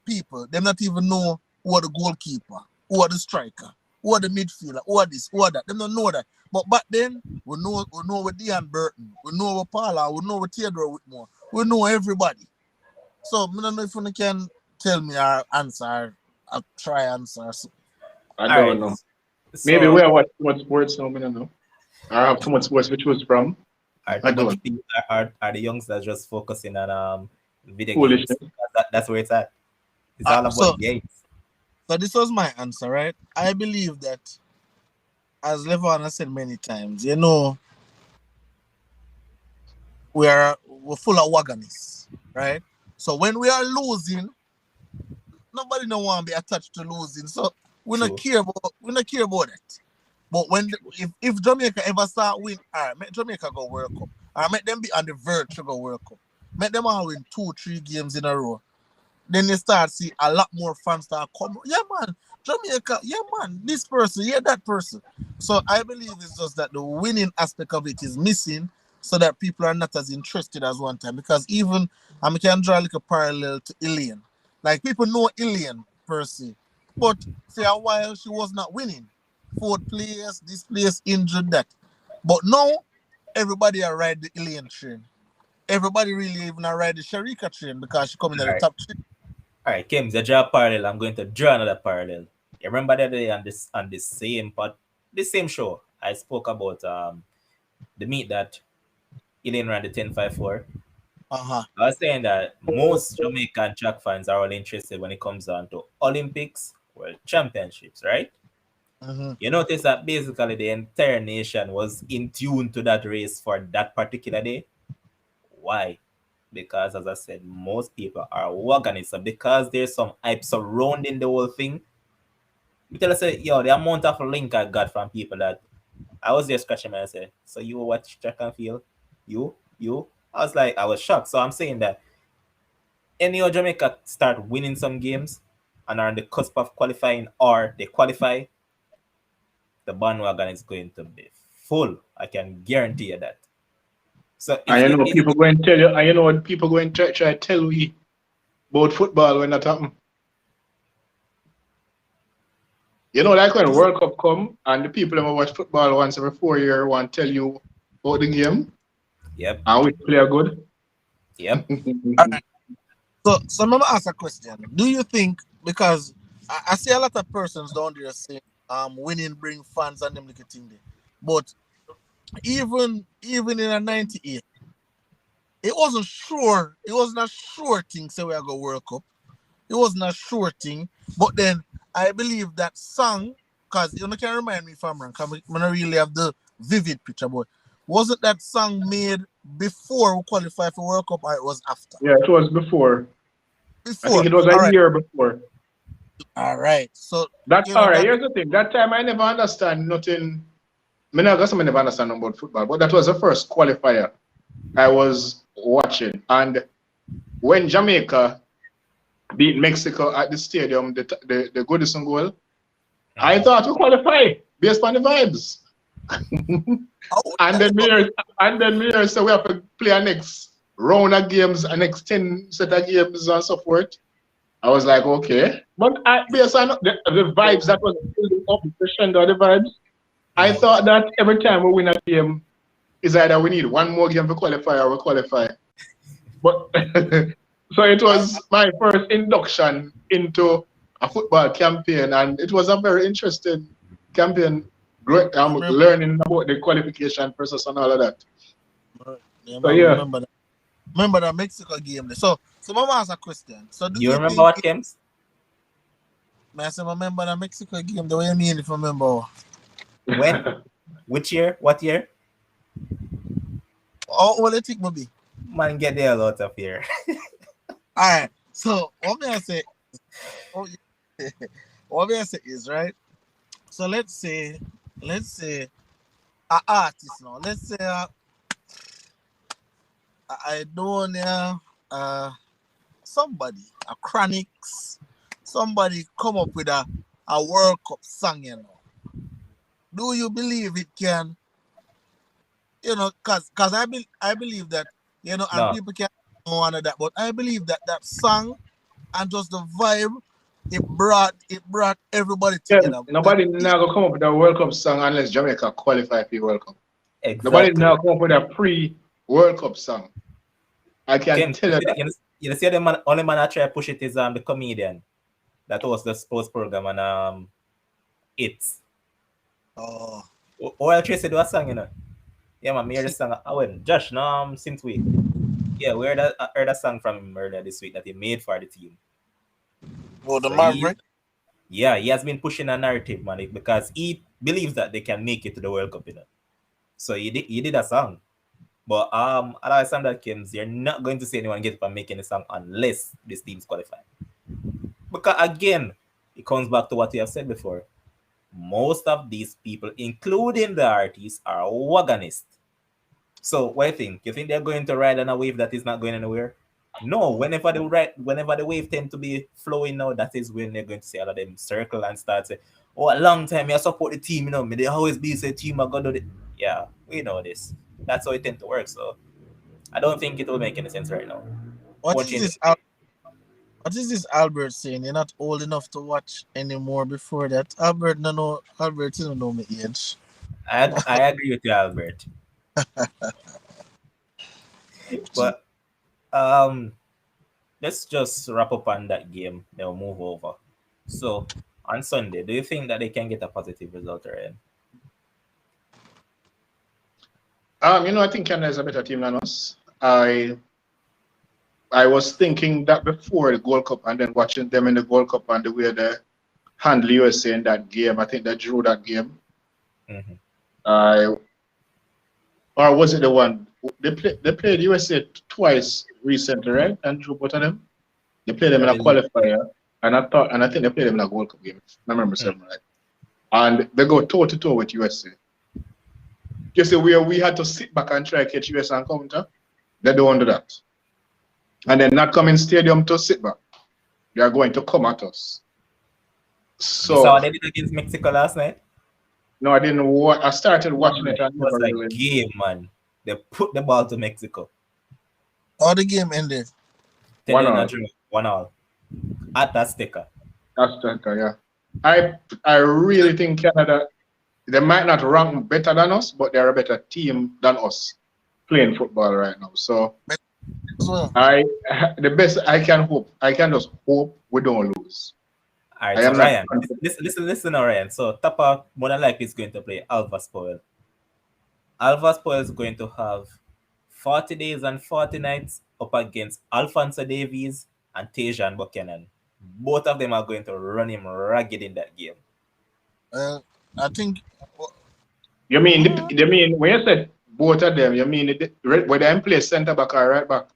people, they not even know who are the goalkeeper, who are the striker, who are the midfielder, who are this, who are that. They don't know that. But back then, we know with Dean Burton, we know with Paula, we know with Theodore Whitmore, we know everybody. So I don't know if you can tell me our answer. I'll try answer. I All don't right. know. Maybe So we are watching too much sports now, I don't know. I have too much sports to choose from. are I too much don't know. people are the youngsters just focusing on video games? Foolishness. That's where it's at. It's all So about games. this was my answer, right? I believe that, as Levon has said many times, we're full of wagonness, right? So when we are losing, nobody no want to be attached to losing. So True. we not care about it. But if Jamaica ever start win, all right, make Jamaica go World Cup. All right, make them be on the verge to go World Cup. Make them all win 2-3 games in a row. Then they start see a lot more fans start come. Yeah, man, Jamaica. Yeah, man, this person. Yeah, that person. So I believe it's just that the winning aspect of it is missing, so that people are not as interested as one time. Because even I can draw like a parallel to Ilian. Like people know Ilian per se, but for a while she was not winning. Fourth place, this place injured that. But now everybody are ride the Ilian train. Everybody really even are ride the Sharika train because she coming at All the right. top three. All right, Kim, you draw a parallel. I'm going to draw another parallel. You remember that day on this same show, I spoke about the meet that Elaine ran the 10-5-4. Uh-huh. I was saying that most Jamaican track fans are all interested when it comes down to Olympics, World Championships, right? Mm-hmm. You notice that basically the entire nation was in tune to that race for that particular day. Why? Because, as I said, most people are organized. So because there's some hype surrounding the whole thing, we tell us, yo, the amount of link I got from people that I was there scratching my head, say, so you watch track and field? You? I was like, I was shocked. So I'm saying that any of Jamaica start winning some games and are on the cusp of qualifying or they qualify, the bandwagon is going to be full. I can guarantee you that. So And you know it's people going to tell you, and you know what people going to try to tell we about football when that happen. You know, like when World Cup come and the people who watch football once every 4 years want to tell you about the game yep, and which player good. yep. All right. So I'm gonna ask a question. Do you think, because I see a lot of persons down there saying winning bring fans and them little thing there. But even in a 98, it wasn't a sure thing say we are go World Cup. It wasn't a sure thing. But then I believe that song, because you know can remind me if I'm wrong, because I don't really have the vivid picture, but wasn't that song made before we qualify for World Cup or it was after? Yeah, it was before. I think Before. it was a All right. year before. All right. So That you know all right. that Here's the thing. That time I never understand nothing. I guess I never understand about football, but that was the first qualifier I was watching. And when Jamaica beat Mexico at the stadium, the Goodison goal, I Mhm. thought we qualify based on the vibes. oh, And that's then good. Miller said we have to play a next round of games, a next 10 set of games and so forth. I was like, okay. But based on the vibes that was building up, the crescendo of the vibes, I Mhm. thought that every time we win a game, is either we need one more game to qualify or we qualify. But so it I, was my first induction into a football campaign, and it was a very interesting campaign. Great, I remember, learning about the qualification process and all of that. yeah, So man, yeah, remember that Mexico game there. So Mama ask a question. So do You you remember think what, Kims? I say remember that Mexico game the way you mean if I remember? When? Which year? What year? Oh, what do you think maybe? Man, get the hell out of here. Alright. So what may I say oh, what may I say is right. So let's say a artist now. Let's say I don't know somebody, a Chronics, somebody come up with a World Cup song, you know, do you believe it can, you know, cause I believe that, you know, and No, people can one of that, but I believe that that song and just the vibe, it brought everybody Yeah, together. nobody now gonna come up with a World Cup song unless Jamaica qualify for the World Cup. Nobody exactly. now come up with a pre-World Cup song. I can Kim, tell you that. you see the man, only man I try to push it is the comedian that was the sports program and it's. Oh, Or I Tracy do a song, you know. Yeah, man, me hear the song. I went, Josh, no, since week. Yeah, we heard a song from him earlier this week that he made for the team. well, the So he, Maverick. yeah, he has been pushing a narrative, man, because he believes that they can make it to the World Cup, you know. So he did a song. But Alexander Kims, you're not going to see anyone get up and making a song unless this team's qualified. Because again, it comes back to what we have said before. Most of these people, including the artists, are wagonists. So what do you think? You think they're going to ride on a wave that is not going anywhere? No, whenever the wave tend to be flowing now, that is when they're going to see all of them circle and start say, oh, a long time I support the team, you know, me they always be say team are gonna do it. Yeah, we know this. That's how it tend to work. So I don't think it will make any sense right now. What Won't is change this? anything. What is this Albert saying? You're not old enough to watch anymore before that. Albert, no, no, Albert, you don't know me age. I agree with you, Albert. But um let's just wrap up on that game. They'll move over. So on Sunday, do you think that they can get a positive result already? I think Canada is a better team than us. I was thinking that before the Gold Cup and then watching them in the Gold Cup and the way they handle USA in that game. I think they drew that game. Mm-hmm. I or was it the one they played USA twice recently, right? And drew both of them. They played them I in a believe. qualifier, and I think they played them in a Gold Cup game. If I remember Mm. something right. And they go toe to toe with USA. Just where we had to sit back and try to catch US and counter, they don't do that. And then not come in stadium to sit back. They are going to come at us. You saw what So they did against Mexico last night? no, I didn't watch. I started watching Man, it it and was never a really. game, man. They put the ball to Mexico. How the game ended? 10 One in a all. draw, 1-1. At that sticker. That's that, yeah. I really think Canada. They might not rank better than us, but they're a better team than us playing football right now. So As well. I the best I can hope. I can just hope we don't lose. All I right, so am not Ryan, confident. listen, now, Ryan. So Tapa more than likely is going to play Alva Spoil. Alva Spoil is going to have 40 days and 40 nights up against Alfonso Davies and Tajan Buchanan. Both of them are going to run him ragged in that game. I think. You mean when you said both of them, you mean whether they play centre back or right back?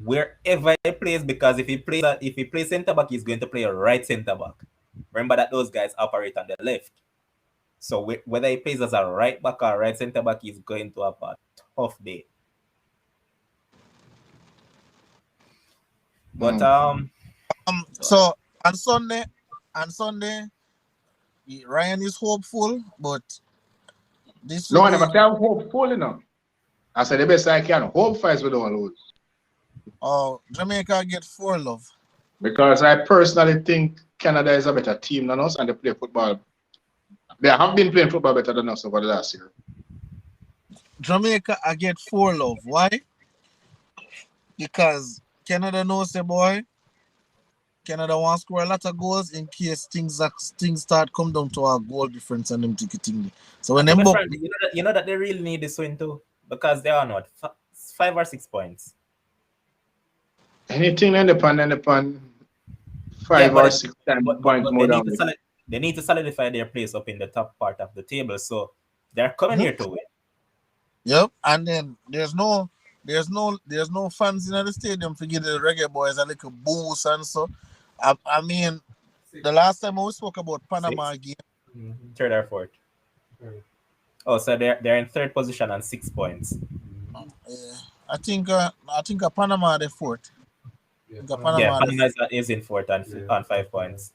Wherever he plays, because if he plays centre back, he's going to play a right centre back. Remember that those guys operate on the left. So whether he plays as a right back or right centre back, he's going to have a tough day. But So on Sunday, Ryan is hopeful, but this will No, I never be. say I'm hopeful enough. I said the best I can hope for is we don't lose. Jamaica get 4-love. Because I personally think Canada is a better team than us and they play football. They have been playing football better than us over the last year. Jamaica I get 4-love. Why? Because Canada knows the boy. Canada wants to score a lot of goals in case things start come down to our goal difference and them ticketing. So when to them be book, frank, you know that they really need this win too, because they are not 5 or 6 points. Anything independent Yeah, 5 or 6 10 points but more than me. they need to solidify their place up in the top part of the table. So they're coming here to win. yep, and then there's no fans in the stadium to give the reggae boys a little boost and so. I mean, the last time we spoke about Panama 6, game, third or fourth. Oh, so they're in third position on 6 points. I think Panama the fourth. I think Yeah, Panama the Panama is in fourth on 5 points.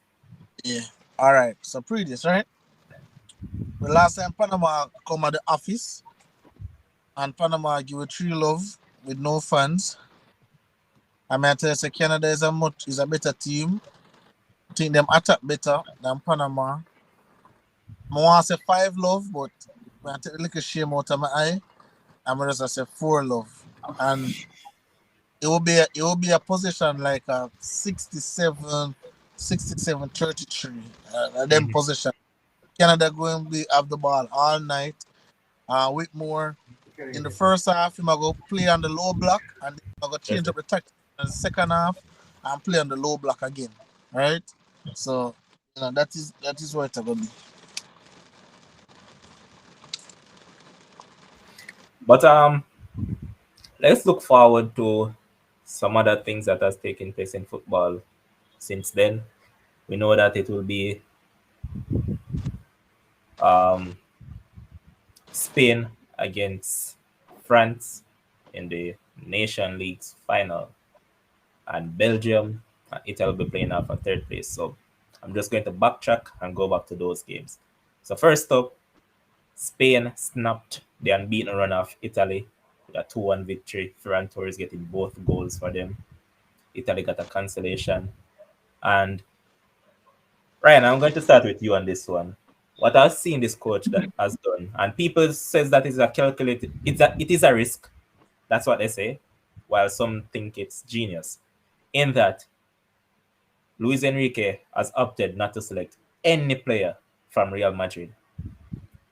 Yeah. All right. So previous, right? The last time Panama come at the office and Panama give a tree love with no fans. I mean, I tell you, say Canada is a better team. I think them attack better than Panama. I want to say 5 love, but when I take a little shame out of my eye, I'm just say 4 love. And it will be a position like a 67-33. Them Mhm. position. Canada going to be have the ball all night. Whitmore in the first half, he might go play on the low block and then he might go Yes, change sir. up the tactics in the second half and play on the low block again. Right? So that is what it's gonna be. But let's look forward to some other things that has taken place in football since then. We know that it will be um, Spain against France in the Nation League's final, and Belgium and Italy will be playing out for third place. So I'm just going to backtrack and go back to those games. So first up, Spain snapped the unbeaten run of Italy with a 2-1 victory. Ferran Torres getting both goals for them. Italy got a cancellation. And Ryan, I'm going to start with you on this one. What I've seen this coach that has done, and people says that is a calculated, it is a risk. That's what they say, while some think it's genius. In that Luis Enrique has opted not to select any player from Real Madrid.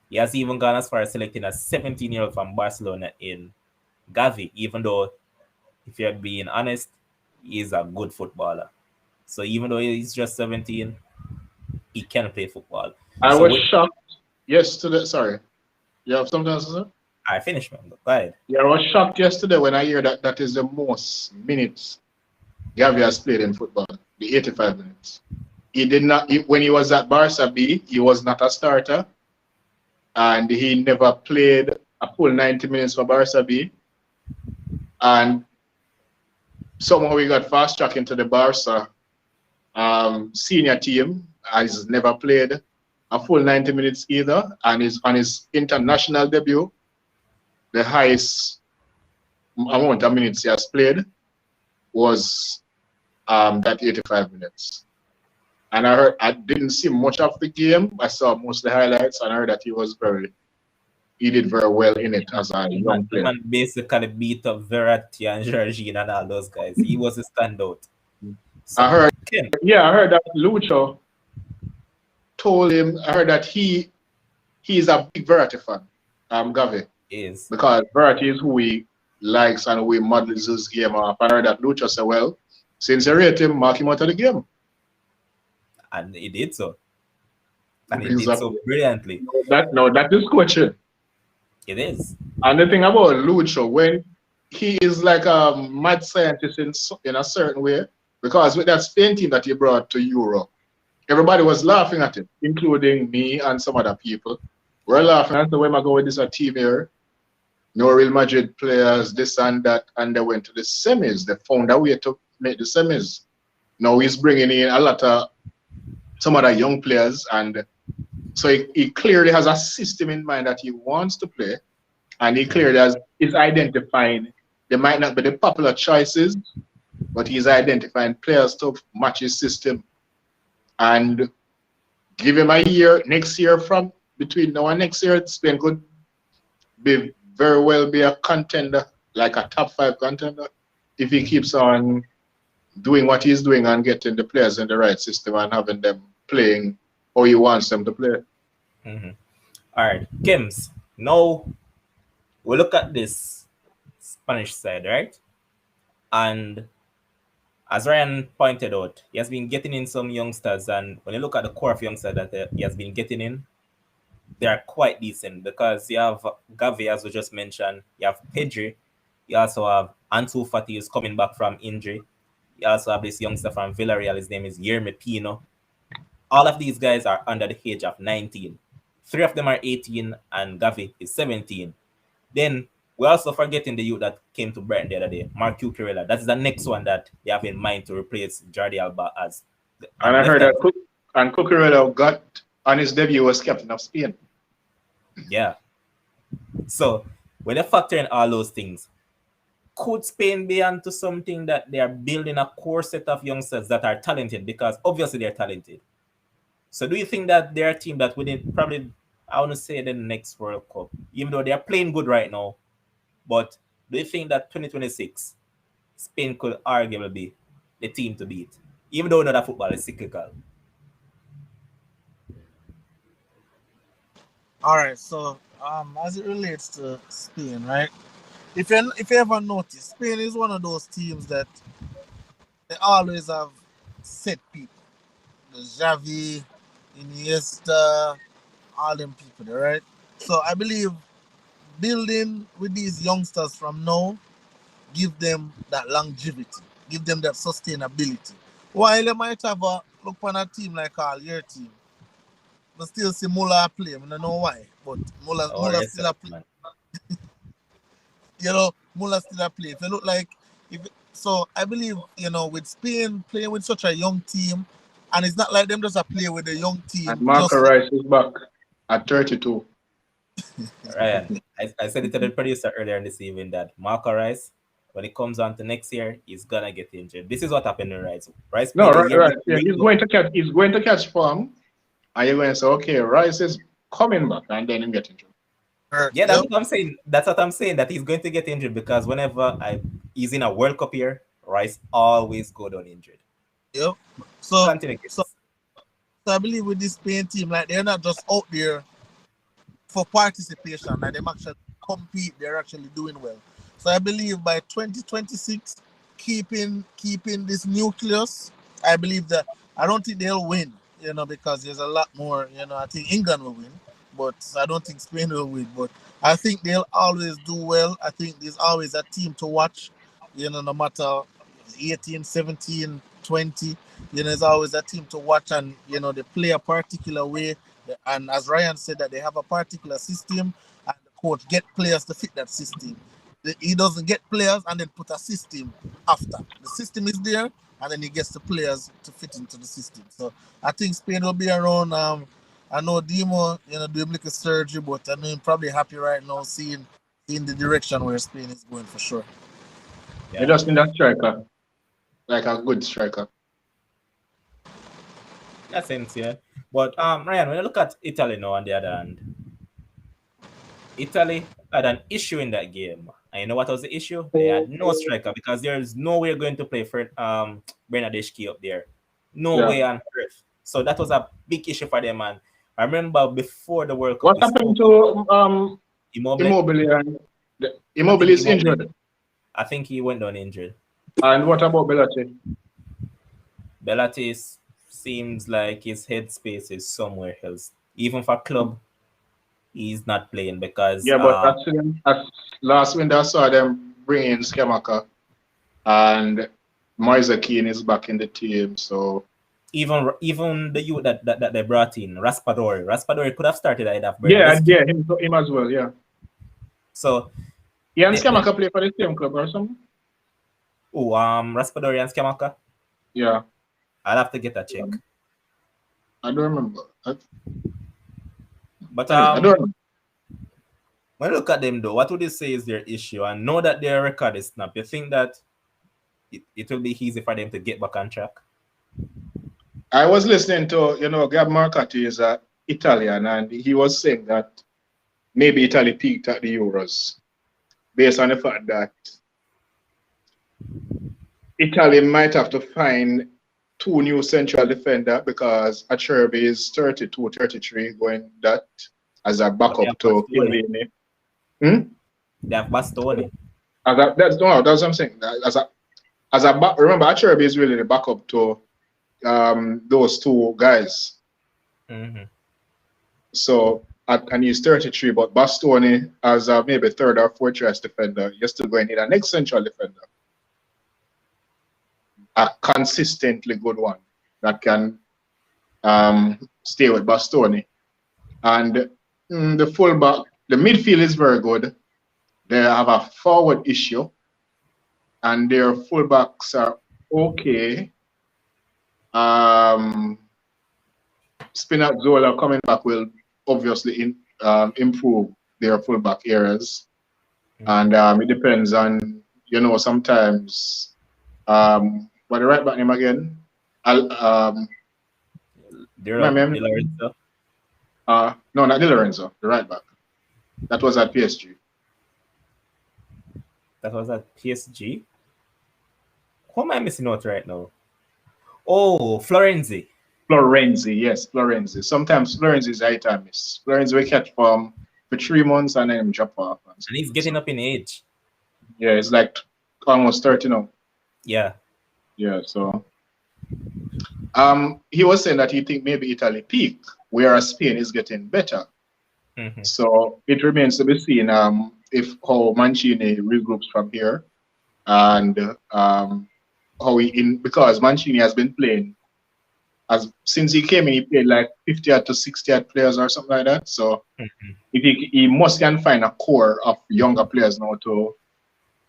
He has even gone as far as selecting a 17-year-old from Barcelona in Gavi, even though, if you're being honest, he is a good footballer. So even though he's just 17, he can play football. I So was with shocked yesterday. Sorry, you have something else to say? I finished, man. Go ahead. Yeah, I was shocked yesterday when I hear that that is the most minutes Gavi has played in football, the 85 minutes. He did not, when he was at Barca B, he was not a starter, and he never played a full 90 minutes for Barca B. And somehow he got fast track into the Barca senior team. Has never played a full 90 minutes either, and is on his international debut, the highest amount of minutes he has played was that 85 minutes. And I didn't see much of the game. I saw most of the highlights, and I heard that he did very well in it as a young The player. man basically beat up Verratti and Jorginho and all those guys. He was a standout. I So, heard, Kim yeah, I heard that Lucho told him. I heard that he's a big Verratti fan, Gavi, is, because Verratti is who he likes and who he models his game off. And I heard that Lucho said, well, since you rate him, mark him out of the game. and he did so. And he did so Exactly. brilliantly. That is coaching. It is. And the thing about Lucho, when he is like a mad scientist in a certain way, because with that Spain team that he brought to Europe, everybody was laughing at him, including me and some other people. We're laughing and said, where am I going with this a team here? No Real Madrid players, this and that, and they went to the semis. They found a way to make the semis. Now he's bringing in a lot of some other young players, and so he clearly has a system in mind that he wants to play, and he clearly is identifying. They might not be the popular choices, but he's identifying players to match his system, and give him a year. Next year, from between now and next year, Spain could be very well be a contender, like a top 5 contender, if he keeps on doing what he's doing and getting the players in the right system and having them playing how he wants them to play. Mm-hmm. All right, Kims. Now we look at this Spanish side, right? And as Ryan pointed out, he has been getting in some youngsters, and when you look at the core of youngsters that he has been getting in, they are quite decent because you have Gavi, as we just mentioned, you have Pedri, you also have Ansu Fati is coming back from injury. You also have this youngster from Villarreal, his name is Yerme Pino. All of these guys are under the age of 19. 3 of them are 18, and Gavi is 17. Then we're also forgetting the youth that came to Brighton the other day, Mark Cucurella. That's the next one that they have in mind to replace Jordi Alba as And on the I left heard hand that side. And Cucurella got on his debut was captain of Spain. Yeah. So when you factor in all those things, could Spain be onto something that they are building a core set of youngsters that are talented? Because obviously they're talented. So do you think that they're a team that within probably, I want to say, the next World Cup, even though they are playing good right now, but do you think that 2026 Spain could arguably be the team to beat, even though another football is cyclical? All right, so as it relates to Spain, right? If you ever notice, Spain is one of those teams that they always have set people. The Xavi, Iniesta, all them people there, right? So I believe building with these youngsters from now give them that longevity, give them that sustainability. While they might have a look on a team like all your team, but still see Muller play. I don't know why, but Or Muller still yourself, a play. man. Muller still a play. If you look like if so, I believe with Spain playing with such a young team, and it's not like them just a play with a young And team. Marco Just Rice is back at 32. Ryan, I said it to the producer earlier in this evening that Marco Rice, when it comes on to next year, he's gonna get injured. This is what happened to Rice. Rice No, played a right, year right. with Yeah, Ringo. he's going to catch form, and you're going to say, okay, Rice is coming back, and then him get injured. hurt. Yeah, that's Yep, what I'm saying. That's what I'm saying. That he's going to get injured because whenever he's in a World Cup year, Rice always go down injured. yep. So Continue, so kids. so I believe with this Spain team, like they're not just out there for participation. Like they actually compete, they're actually doing well. So I believe by 2026, keeping this nucleus, I believe that I don't think they'll win. Because there's a lot more. I think England will win, but I don't think Spain will win. But I think they'll always do well. I think there's always a team to watch. No matter 18, 17, 20. There's always a team to watch, and they play a particular way, and as Ryan said, that they have a particular system, and the coach get players to fit that system. He doesn't get players and then put a system after. The system is there, and then he gets the players to fit into the system. So I think Spain will be around. I know Demo, doing like a surgery, but I know he's probably happy right now seeing the direction where Spain is going for sure. They Yeah, just need a striker, like a good striker. in that sense, yeah. But Ryan, when you look at Italy now on the other hand, Italy had an issue in that game. And you know what was the issue? They had no striker because there's no way going to play for Bernadeschi up there. No Yeah. way on earth. So that was a big issue for them. And I remember before the World Cup, What we happened spoke to Immobile. Immobile? And I Immobile think is Immobile. injured. I think he went down injured. And what about Belletti? Bellatis seems like his headspace is somewhere else. Even for club, he's not playing because Yeah, but as last winter I saw them bring in Skamaka and Moise Keane is back in the team. So even the youth that they brought in, Raspadori could have started ahead of yeah, Bernadeschi. yeah, him as well. Yeah, So he and the Skamaka play for the same club or something. Raspadori and Skamaka, Yeah, I'll have to get a check. I don't remember. But Anyway, I don't remember. when you look at them though, what would you say is their issue? And know that their record is snap. You think that it will be easy for them to get back on track? I was listening to Gab Marcotti is Italian, and he was saying that maybe Italy peaked at the Euros based on the fact that Italy might have to find two new central defender because Acerbi is 32, 33 going that as a But they backup have to Bastoni. Chiellini. Hmm? They have Bastoni. That's what I'm saying. Remember Acerbi is really the backup to those two guys. Mm-hmm. So and he's 33, but Bastoni as a maybe third or fourth choice defender, you're still going to need a next central defender. A consistently good one that can stay with Bastoni. And the midfield is very good. They have a forward issue, and their fullbacks are okay. Spinazzola coming back will obviously improve their fullback areas, and it depends on sometimes what the right back name again? Remember Di Lorenzo. no, not Di Lorenzo, the right back that was at PSG. That was at PSG. Who am I missing out right now? Oh, Florenzi. Florenzi, yes, Florenzi. Sometimes Florenzi is high time miss. Florenzi we catch for 3 months and then him drop off. And he's getting up in age. Yeah, it's like almost 30 now. Yeah. Yeah, so he was saying that he think maybe Italy peak, whereas Spain is getting better. So it remains to be seen if how Mancini regroups from here, and how because Mancini has been playing since he came in, he played like 50 to 60 players or something like that. So if he must can find a core of younger players now to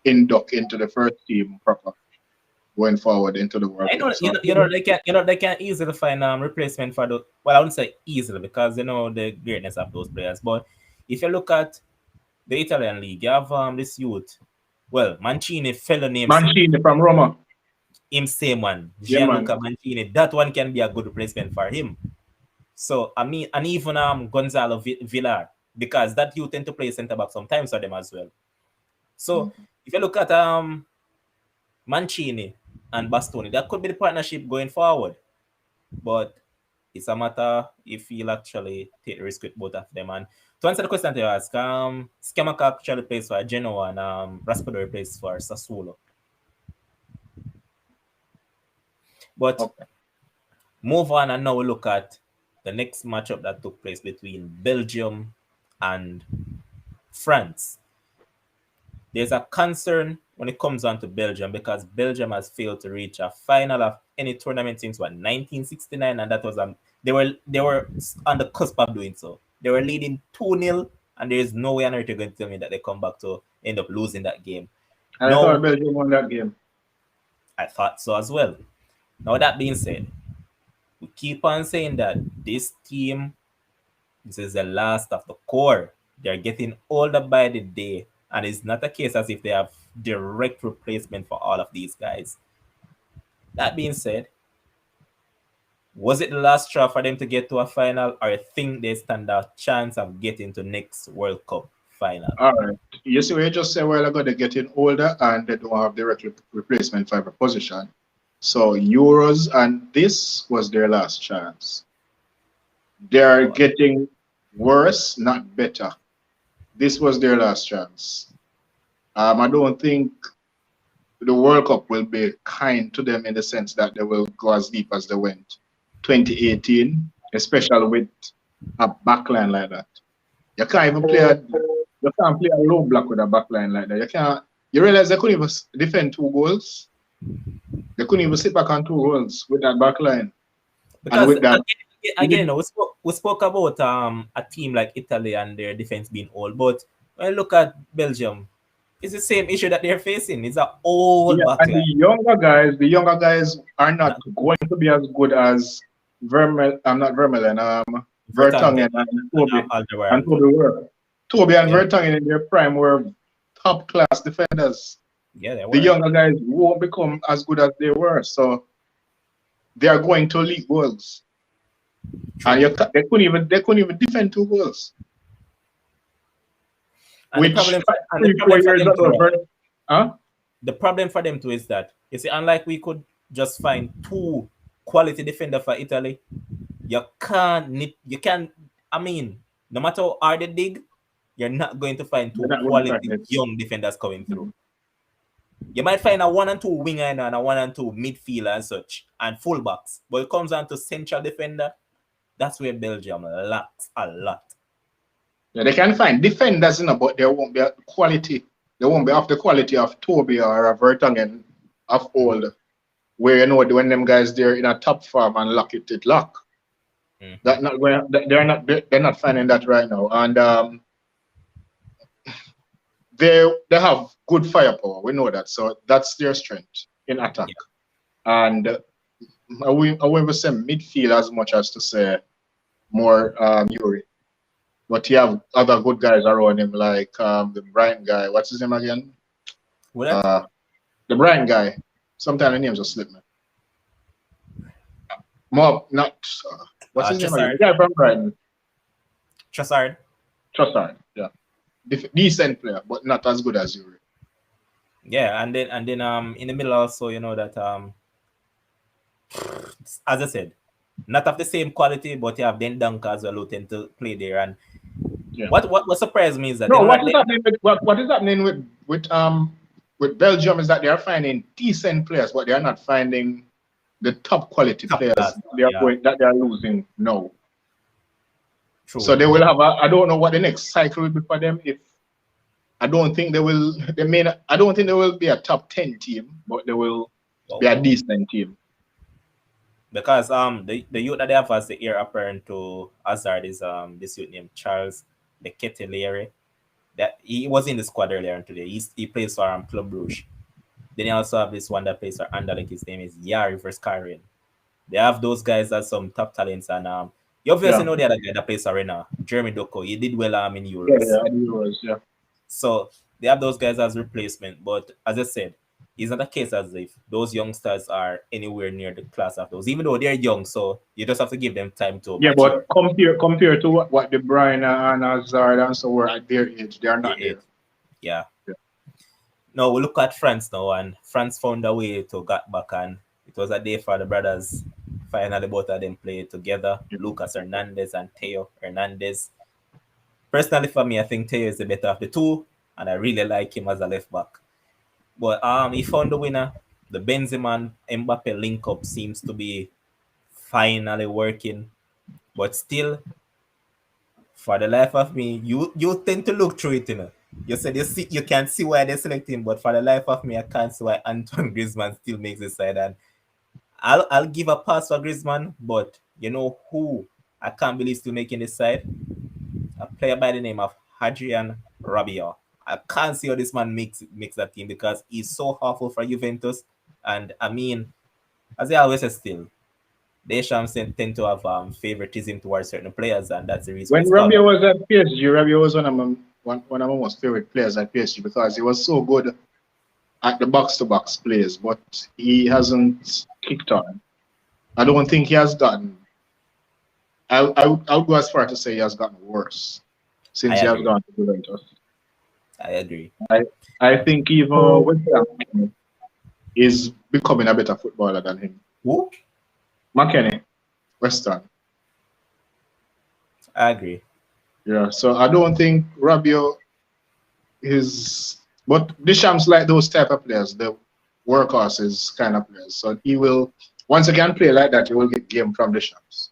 induct into the first team proper going forward into the World Cup. So, they can easily find replacement for the. Well, I wouldn't say easily because the greatness of those players. But if you look at the Italian league, you have this youth. Well, Mancini, fellow name. Mancini from Roma. Him same one, Yeah, Gianluca Mancini. That one can be a good replacement for him. So I mean, and even Gonzalo Villar, because that you tend to play centre back sometimes for them as well. So if you look at Mancini and Bastoni, that could be the partnership going forward. But it's a matter if he'll actually take the risk with both of them. And to answer the question you ask, Scamacca actually plays for Genoa and Raspadori plays for Sassuolo. But move on, and now we look at the next matchup that took place between Belgium and France. There's a concern when it comes on to Belgium because Belgium has failed to reach a final of any tournament since 1969, and that was they were on the cusp of doing so. They were leading 2-0, and there is no way on earth you're going to tell me that they come back to end up losing that game. I thought Belgium won that game. I thought so as well. Now that being said, we keep on saying that this team, this is the last of the core. They're getting older by the day, and it's not a case as if they have direct replacement for all of these guys. That being said, was it the last straw for them to get to a final, or I think they stand a chance of getting to next World Cup final? All right. You see, we just said a while ago they're getting older and they don't have direct replacement for every position. So Euros and this was their last chance. They're getting worse, not better. This was their last chance. I don't think the World Cup will be kind to them in the sense that they will go as deep as they went 2018, especially with a backline like that. You can't even play a low block with a backline like that. You realize they couldn't even defend 2 goals. They couldn't even sit back on 2 goals with that backline. Because with that, again, we spoke about a team like Italy and their defense being old, but when you look at Belgium, it's the same issue that they're facing. It's an old backline. And the younger guys are not going to be as good as Vertonghen and Toby and Toby were. Toby and Vertonghen in their prime were top class defenders. Yeah, they were. The younger guys won't become as good as they were, so they are going to leak goals. True. And they couldn't even defend 2 goals. And the problem for them too is that, you see, unlike we could just find 2 quality defenders for Italy, you can't, I mean, no matter how hard they dig, you're not going to find 2 quality young defenders coming through. You might find a 1 and 2 winger and a 1 and 2 midfielder and such, and fullbacks. But it comes down to central defender. That's where Belgium lacks a lot. Yeah, they can find defenders, but there won't be quality. They won't be of the quality of Toby or Vertonghen of old, where when them guys they're in a top form and lock it lock. That not where they're not finding that right now, and they have good firepower. We know that, so that's their strength in attack. Yeah. And I wouldn't say midfield as much as to say more Yuri. But he have other good guys around him, like the Brian guy. What's his name again? What? Uh, the Brian guy. Sometimes the names just slip me. Mob, not what's his name again? Trossard. The guy from Brighton. Trossard. Trossard. Yeah, decent player, but not as good as Yuri. Yeah, and then in the middle also, you know that as I said, not of the same quality, but you have Den Dunk as well who tend to play there. And Yeah. what surprised me is that No, they're what not is letting happening what is happening with Belgium is that they are finding decent players, but they are not finding the top quality top players class. Yeah, that they are losing now. So true. they will have I don't know what the next cycle will be for them. If I don't think they will I don't think they will be a top 10 team, but they will be Wow. a decent team. Because the youth that they have as the heir apparent to Hazard is this youth named Charles Leketelere. That he was in the squad earlier on today. He plays for Club Brugge. Then you also have this one that plays for Anderlecht. His name is Yari Verskaren. They have those guys as some top talents, and you obviously Yeah. know the other guy that plays Arena, Jeremy Doko. He did well in Yeah, Euros. yeah, Euros, yeah. So they have those guys as replacement. But as I said, it's not a case as if those youngsters are anywhere near the class of those, even though they're young. So you just have to give them time to Yeah, but mature. compare to what De Bruyne and Hazard and so were at their age, they are not there. Yeah. Yeah. Now we look at France now, and France found a way to get back, and it was a day for the brothers. Finally, both of them played together. Yeah. Lucas Hernandez and Theo Hernandez. Personally, for me, I think Theo is the better of the two, and I really like him as a left back. But he found the winner. The Benzema and Mbappe link up seems to be finally working, but still, for the life of me, you tend to look through it, you know. You said you can't see why they select him, but for the life of me, I can't see why Antoine Griezmann still makes the side. And I'll give a pass for Griezmann, but you know who I can't believe still making this side? A player by the name of Hadrian Rabiot. I can't see how this man makes that team because he's so awful for Juventus. And I mean, as I always say, still, Deschamps tend to have favoritism towards certain players, and that's the reason why When it's called. Rabiot was at PSG, Rabiot was one of my most favorite players at PSG because he was so good at the box-to-box plays, but he hasn't kicked on. I don't think he has gotten. I would go as far to say he has gotten worse since he has gone to Juventus. I agree. I think even with that, is becoming a better footballer than him. Who? McKennie, West Ham. I agree. Yeah, so I don't think Rabiot is, but Deschamps like those type of players, the workhorses kind of players. So he will, once again play like that, he will get game from Deschamps.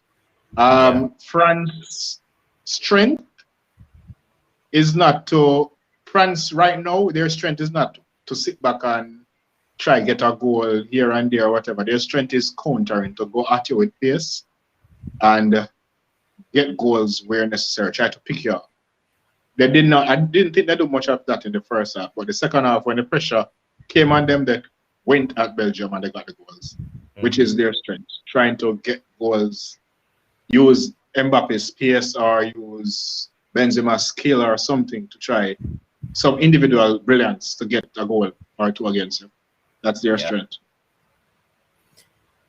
France's strength is not to, France right now, their strength is not to sit back and try get a goal here and there or whatever. Their strength is countering, to go at you with pace and get goals where necessary, try to pick you up. They did not. I didn't think they do much of that in the first half, but the second half, when the pressure came on them, they went at Belgium and they got the goals, which is their strength. Trying to get goals, use Mbappe's pace or use Benzema's skill or something to try some individual brilliance to get a goal or two against him. That's their strength.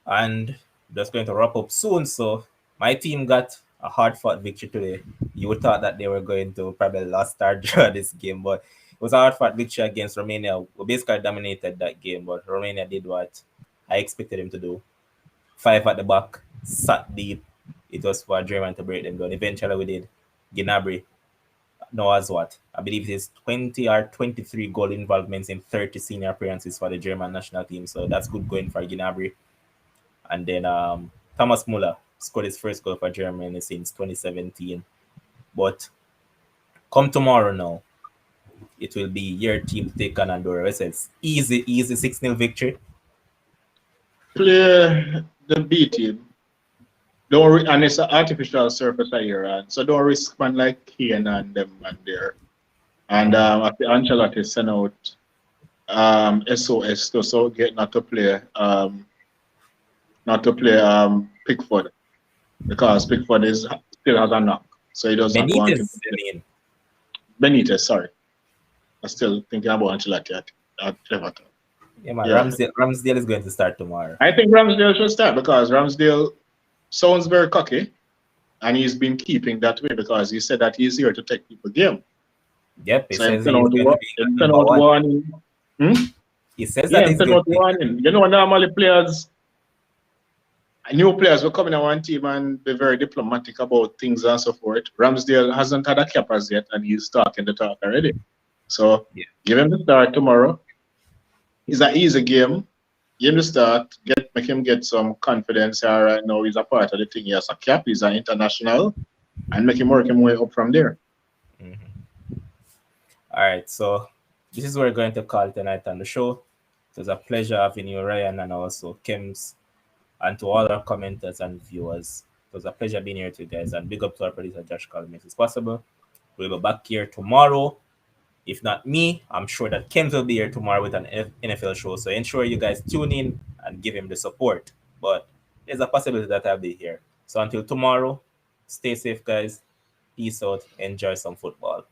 And just going to wrap up soon. So my team got a hard-fought victory today. You would thought that they were going to probably lost or draw this game, but it was a hard-fought victory against Romania. We basically dominated that game, but Romania did what I expected them to do. 5 at the back, sat deep. It was for German to break them down. Eventually we did. Gnabry now has what? I believe it is 20 or 23 goal involvements in 30 senior appearances for the German national team. So that's good going for Gnabry. And then Thomas Muller scored his first goal for Germany since 2017. But come tomorrow now, it will be your team to take on Andorra. It's easy 6-0 victory. Play the B team. And it's an artificial surface here, so don't risk man like Kane and them and there. And after Ancelotti sent out SOS to Southgate not to play Pickford, because Pickford is still has a knock, so he does not want him to Benitez, I play. mean. Benitez, sorry. I'm still thinking about Ancelotti at Everton. Yeah, man. Yeah. Ramsdale is going to start tomorrow. I think Ramsdale should start because Ramsdale sounds very cocky and he's been keeping that way because he said that he's here to take people game. Yep, he So him says send he's out, going to be him send number out one. warning. Hmm? He says Yeah, that him he's send going to out be. warning. You know, normally players, new players will come in one team and be very diplomatic about things and so forth. Ramsdale hasn't had a cap as yet and he's talking the talk already. So Yeah. give him the start tomorrow. It's an easy game. Give him the start. Make him get some confidence here right now. He's a part of the thing. He has a cap. He's an international, and make him work him way up from there. Mhm. All right, so this is where we're going to call tonight on the show. It was a pleasure having you, Ryan, and also Kims, and to all our commenters and viewers. It was a pleasure being here with you guys, and big up to our producer Josh Call makes this possible. We'll be back here tomorrow. If not me, I'm sure that Kims will be here tomorrow with an NFL show. So ensure you guys tune in and give him the support. But there's a possibility that I'll be here. So until tomorrow, stay safe, guys. Peace out. Enjoy some football.